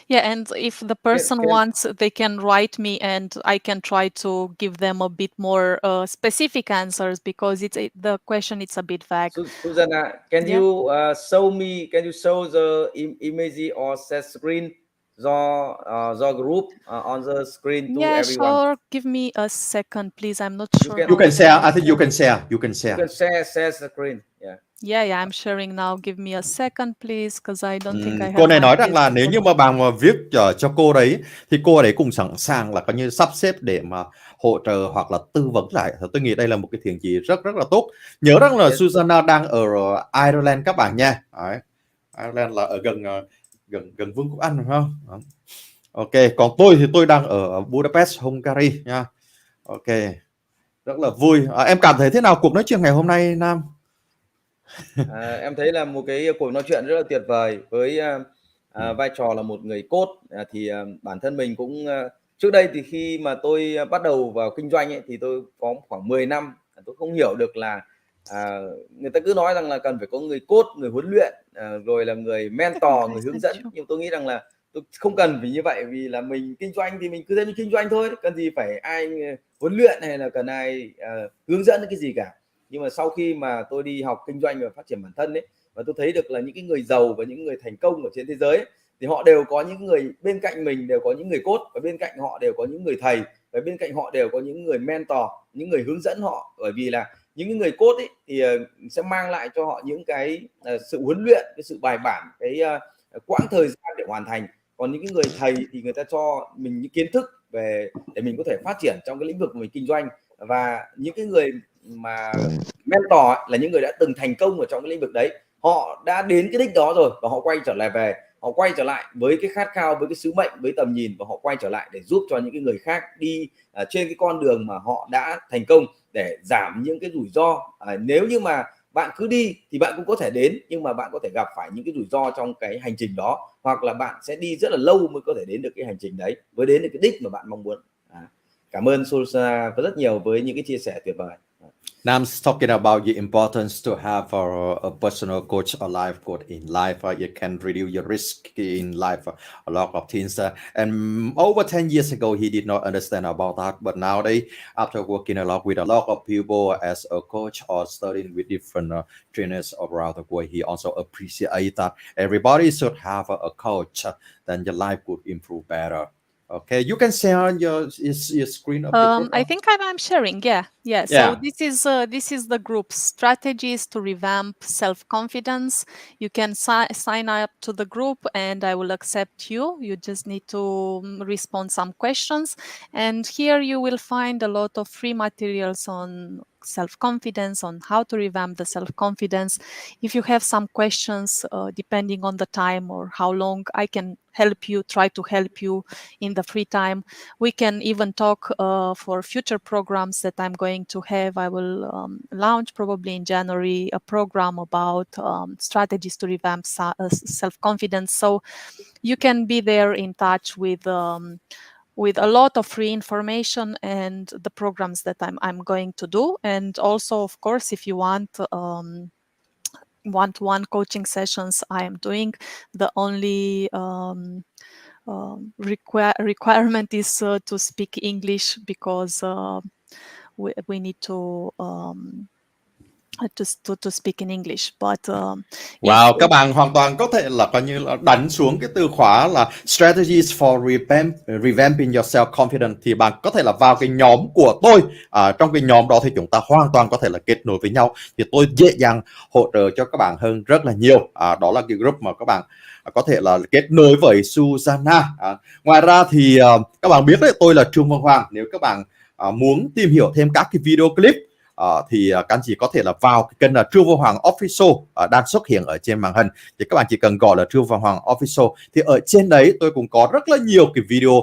Yeah, and if the person wants, they can write me and I can try to give them a bit more specific answers, because the question it's a bit vague. Susanna, can you show the image or set screen the group on the screen to Yeah, everyone? sure. Give me a second, please. I'm not sure. You can share. I think you can share. You can share screen. Yeah, I'm sharing now. Give me a second, please, because I don't think I have. Cô này nói rằng là nếu như mà bạn mà viết cho cô đấy thì cô đấy cũng sẵn sàng là coi như sắp xếp để mà hỗ trợ hoặc là tư vấn lại. Tôi nghĩ đây là một cái thiện chí rất là tốt. Nhớ rằng là Susanna đang ở Ireland các bạn nha. Đấy. Ireland là ở gần Vương quốc Anh, đúng không? Đó. Ok, còn tôi thì tôi đang ở Budapest, Hungary nha. Ok, rất là vui. Em cảm thấy thế nào cuộc nói chuyện ngày hôm nay, Nam? Em thấy là một cái cuộc nói chuyện rất là tuyệt vời với vai trò là một người coach. Thì bản thân mình cũng trước đây thì khi mà tôi bắt đầu vào kinh doanh ấy, thì tôi có khoảng 10 năm tôi không hiểu được là người ta cứ nói rằng là cần phải có người coach, người huấn luyện, rồi là người mentor, người hướng dẫn, nhưng tôi nghĩ rằng là tôi không cần phải như vậy, vì là mình kinh doanh thì mình cứ thế mình kinh doanh thôi, cần gì phải ai huấn luyện hay là cần ai hướng dẫn cái gì cả. Nhưng mà sau khi mà tôi đi học kinh doanh và phát triển bản thân ấy, và tôi thấy được là những cái người giàu và những người thành công ở trên thế giới ấy, thì họ đều có những người bên cạnh mình, đều có những người coach, và bên cạnh họ đều có những người thầy, và bên cạnh họ đều có những người mentor, những người hướng dẫn họ. Bởi vì là những người coach ấy thì sẽ mang lại cho họ những cái sự huấn luyện, cái sự bài bản, cái quãng thời gian để hoàn thành. Còn những cái người thầy thì người ta cho mình những kiến thức về để mình có thể phát triển trong cái lĩnh vực của mình kinh doanh. Và những cái người mà mentor ấy, là những người đã từng thành công ở trong cái lĩnh vực đấy, họ đã đến cái đích đó rồi và họ quay trở lại về, họ quay trở lại với cái khát khao, với cái sứ mệnh, với tầm nhìn, và họ quay trở lại để giúp cho những cái người khác đi trên cái con đường mà họ đã thành công, để giảm những cái rủi ro. Nếu như mà bạn cứ đi thì bạn cũng có thể đến, nhưng mà bạn có thể gặp phải những cái rủi ro trong cái hành trình đó, hoặc là bạn sẽ đi rất là lâu mới có thể đến được cái hành trình đấy, mới đến được cái đích mà bạn mong muốn. Cảm ơn Sulsa rất nhiều với những cái chia sẻ tuyệt vời. Nam's talking about the importance to have a personal coach or life coach in life. You can reduce your risk in life, a lot of things. And over 10 years ago, he did not understand about that. But nowadays, after working a lot with a lot of people as a coach or studying with different trainers around the world, he also appreciates that everybody should have a coach. Then your life would improve better. Okay, you can share your screen of your group. I think I'm sharing. Yeah. So this is the group strategies to revamp self-confidence. You can sign up to the group, and I will accept you. You just need to respond some questions, and here you will find a lot of free materials on self-confidence, on how to revamp the self-confidence. If you have some questions, depending on the time or how long, I can try to help you in the free time. We can even talk for future programs that I'm going to have. I will launch probably in January a program about strategies to revamp self-confidence. So you can be there in touch with a lot of free information and the programs that I'm going to do. And also, of course, if you want one-to-one coaching sessions, I am doing. The only requirement is to speak English, because we need to speak in English. But Wow, các bạn hoàn toàn có thể là coi như là đánh xuống cái từ khóa là strategies for revamping your self-confidence, thì bạn có thể là vào cái nhóm của tôi. Trong cái nhóm đó thì chúng ta hoàn toàn có thể là kết nối với nhau, thì tôi dễ dàng hỗ trợ cho các bạn hơn rất là nhiều. Đó là cái group mà các bạn có thể là kết nối với Susanna. Ngoài ra thì các bạn biết đấy, tôi là Trương Văn Hoàng. Nếu các bạn muốn tìm hiểu thêm các cái video clip thì các anh chị có thể là vào cái kênh là Trương Văn Hoàng Official đang xuất hiện ở trên màn hình, thì các bạn chỉ cần gọi là Trương Văn Hoàng Official, thì ở trên đấy tôi cũng có rất là nhiều cái video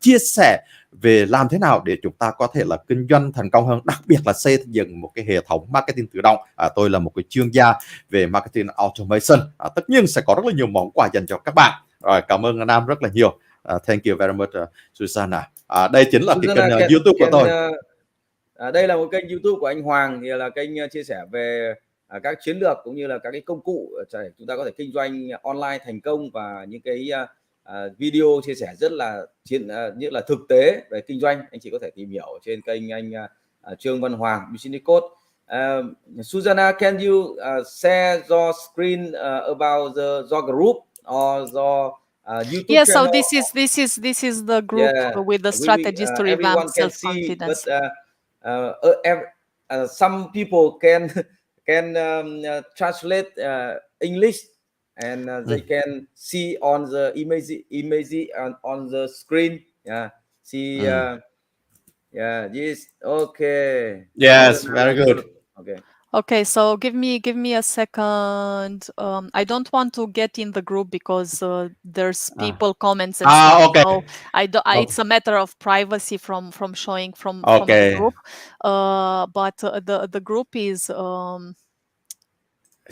chia sẻ về làm thế nào để chúng ta có thể là kinh doanh thành công hơn, đặc biệt là xây dựng một cái hệ thống marketing tự động. Tôi là một cái chuyên gia về marketing automation. Tất nhiên sẽ có rất là nhiều món quà dành cho các bạn. Rồi, cảm ơn Nam rất là nhiều. Thank you very much, Susanna. Đây chính là cái kênh YouTube của tôi. Đây là một kênh YouTube của anh Hoàng, thì là kênh chia sẻ về các chiến lược cũng như là các cái công cụ để chúng ta có thể kinh doanh online thành công, và những cái video chia sẻ rất là như là thực tế về kinh doanh. Anh chị có thể tìm hiểu trên kênh anh Trương Văn Hoàng Business Coach. Susanna, can you share your screen about your group or your YouTube yeah, channel? so this is the group with the strategies to revamp self-confidence. Some people can translate English, and they can see on the image on the screen. See. Yes. Okay. Yes, very good. Okay, so give me a second. I don't want to get in the group because there's people comments and stuff. Okay. So it's a matter of privacy from showing from the group. But the group is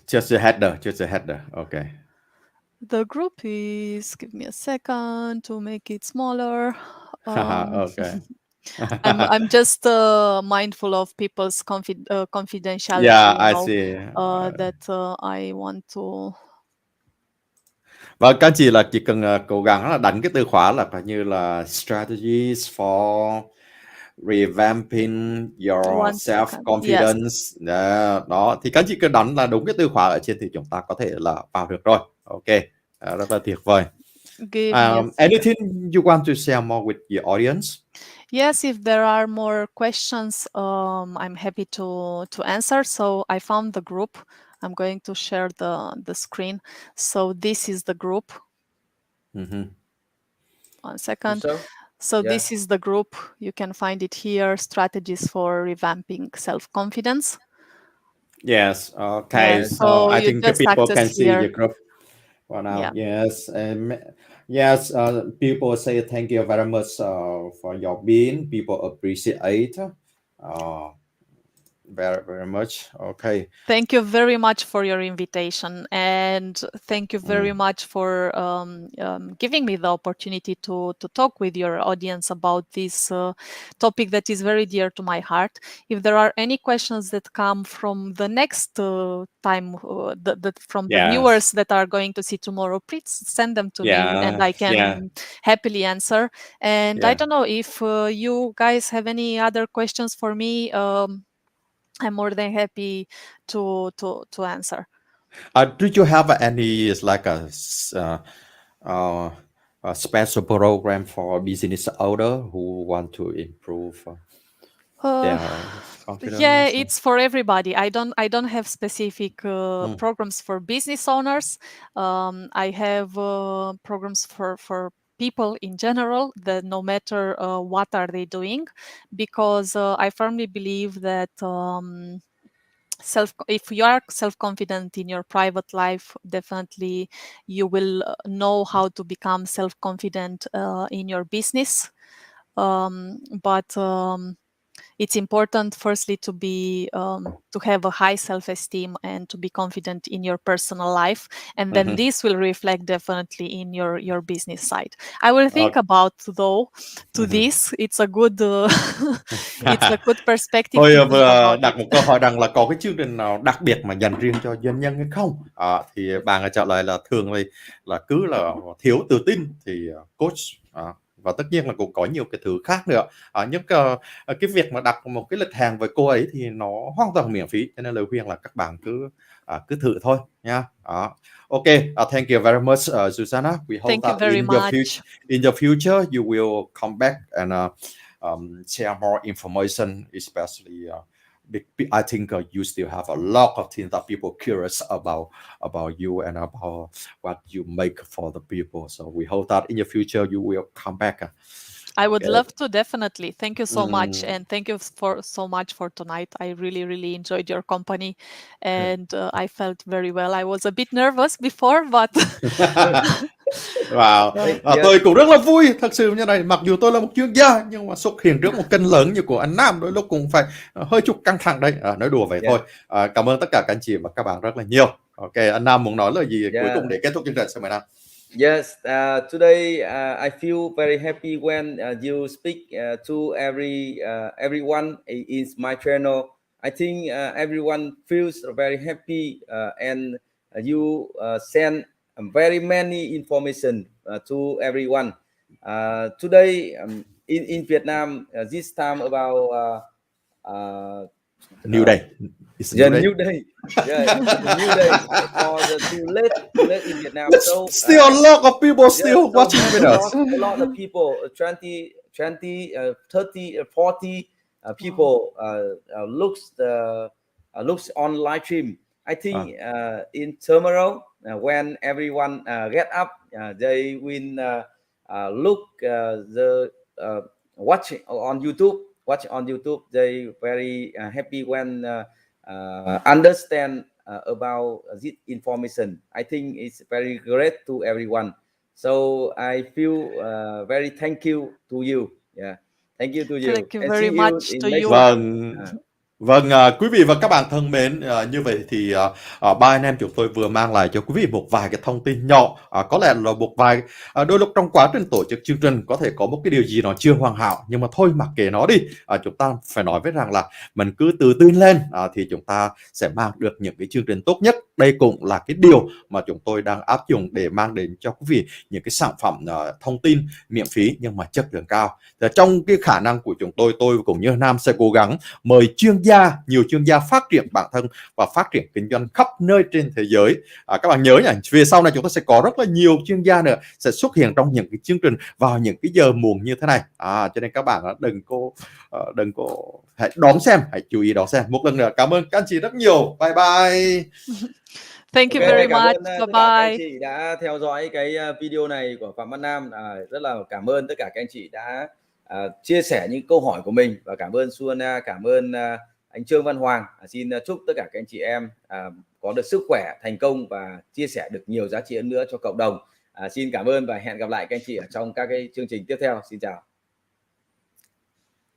just a header. Okay. The group is, give me a second to make it smaller. Okay. I'm just mindful of people's confidentiality, Yeah, you I know, see. that I want to. Và các anh chị là chỉ cần cố gắng là đánh cái từ khóa là coi như là strategies for revamping your One second. Yes. self-confidence. Đó, thì các anh chị cứ đánh là đúng cái từ khóa ở trên thì chúng ta có thể là vào được rồi. Ok, rất là tuyệt vời. Give me a second. Anything you want to share more with the audience? Yes, if there are more questions, I'm happy to answer. So I found the group. I'm going to share the screen. So this is the group. One second. So Yeah. this is the group. You can find it here. Strategies for revamping self-confidence. Yes. Okay. Yeah, So so I you think just people access can see here. your group for now. Yeah. Yes. Yes. People say thank you very much for your being. People appreciate. Very, very much. Okay. Thank you very much for your invitation, and thank you very much for giving me the opportunity to talk with your audience about this topic that is very dear to my heart. If there are any questions that come from the next time, from the viewers that are going to see tomorrow, please send them to me, and I can happily answer. And I don't know if you guys have any other questions for me. I'm more than happy to answer. Do you have any like a special program for business owner who want to improve their confidence? Yeah, it's for everybody. I don't have specific programs for business owners. I have programs for people in general, that no matter what are they doing, because I firmly believe that if you are self-confident in your private life, definitely you will know how to become self-confident in your business. But it's important, firstly, to be to have a high self-esteem and to be confident in your personal life, and then this will reflect definitely in your business side. I will think about this. It's a good it's a good perspective Thôi to think vừa about đặt it. một câu hỏi rằng là có cái chương trình nào đặc biệt mà dành riêng cho doanh nhân hay không? Thì bạn trả lời là thường là cứ là thiếu tự tin thì coach, và tất nhiên là cũng có nhiều cái thứ khác nữa. Nhưng cái việc mà đặt một cái lịch hàng với cô ấy thì nó hoàn toàn miễn phí, cho nên lời khuyên là các bạn cứ thử thôi nha. Ok, thank you very much, Susanna. We hope Thank you that very much. in your future you will come back and share more information, especially I think you still have a lot of things that people curious about you and about what you make for the people. So we hope that in the future you will come back. I would love to, definitely. Thank you so much, and thank you so much for tonight. I really, really enjoyed your company, and I felt very well. I was a bit nervous before, but Wow. Tôi cũng rất là vui thật sự như này, mặc dù tôi là một chuyên gia nhưng mà xuất hiện trước một kênh lớn như của anh Nam đôi lúc cũng phải hơi chút căng thẳng đấy, nói đùa vậy thôi. Cảm ơn tất cả các anh chị và các bạn rất là nhiều. Ok, anh Nam muốn nói lời gì cuối cùng để kết thúc chương trình sao mời Nam? Yes, today I feel very happy when you speak to everyone in my channel. I think everyone feels very happy and you send very many information to everyone. Today in Vietnam, this time about New day. It's the new day. new day. Yeah, it's a new day for the too late in Vietnam. So Still a lot of people still watching with us. A lot of people, 20, 30, 40 people looks on live stream. I think in tomorrow when everyone get up, they will look the watch on YouTube. Watch on YouTube. They very happy when understand about this information. I think it's very great to everyone. So I feel very thank you to you. Yeah, thank you to you. thank you And very see you much in to next you. time. Vâng, quý vị và các bạn thân mến, như vậy thì ba anh em chúng tôi vừa mang lại cho quý vị một vài cái thông tin nhỏ, có lẽ là một vài đôi lúc trong quá trình tổ chức chương trình có thể có một cái điều gì nó chưa hoàn hảo, nhưng mà thôi mặc kệ nó đi. Chúng ta phải nói với rằng là mình cứ tự tin lên, thì chúng ta sẽ mang được những cái chương trình tốt nhất. Đây cũng là cái điều mà chúng tôi đang áp dụng để mang đến cho quý vị những cái sản phẩm thông tin miễn phí nhưng mà chất lượng cao. Thì trong cái khả năng của chúng tôi cũng như Nam sẽ cố gắng mời nhiều chuyên gia phát triển bản thân và phát triển kinh doanh khắp nơi trên thế giới. Các bạn nhớ nhỉ, về sau này chúng ta sẽ có rất là nhiều chuyên gia nữa sẽ xuất hiện trong những cái chương trình vào những cái giờ muộn như thế này. Cho nên các bạn đừng có hãy đón xem, hãy chú ý đón xem. Một lần nữa cảm ơn các anh chị rất nhiều. Bye bye. Thank you Ok, very cảm much. ơn Bye tất cả các anh bye. chị đã theo dõi cái video này của Phạm Văn Nam. Rất là cảm ơn tất cả các anh chị đã chia sẻ những câu hỏi của mình, và cảm ơn Suana, cảm ơn anh Trương Văn Hoàng. Xin chúc tất cả các anh chị em có được sức khỏe, thành công và chia sẻ được nhiều giá trị hơn nữa cho cộng đồng. Xin cảm ơn và hẹn gặp lại các anh chị ở trong các cái chương trình tiếp theo. Xin chào.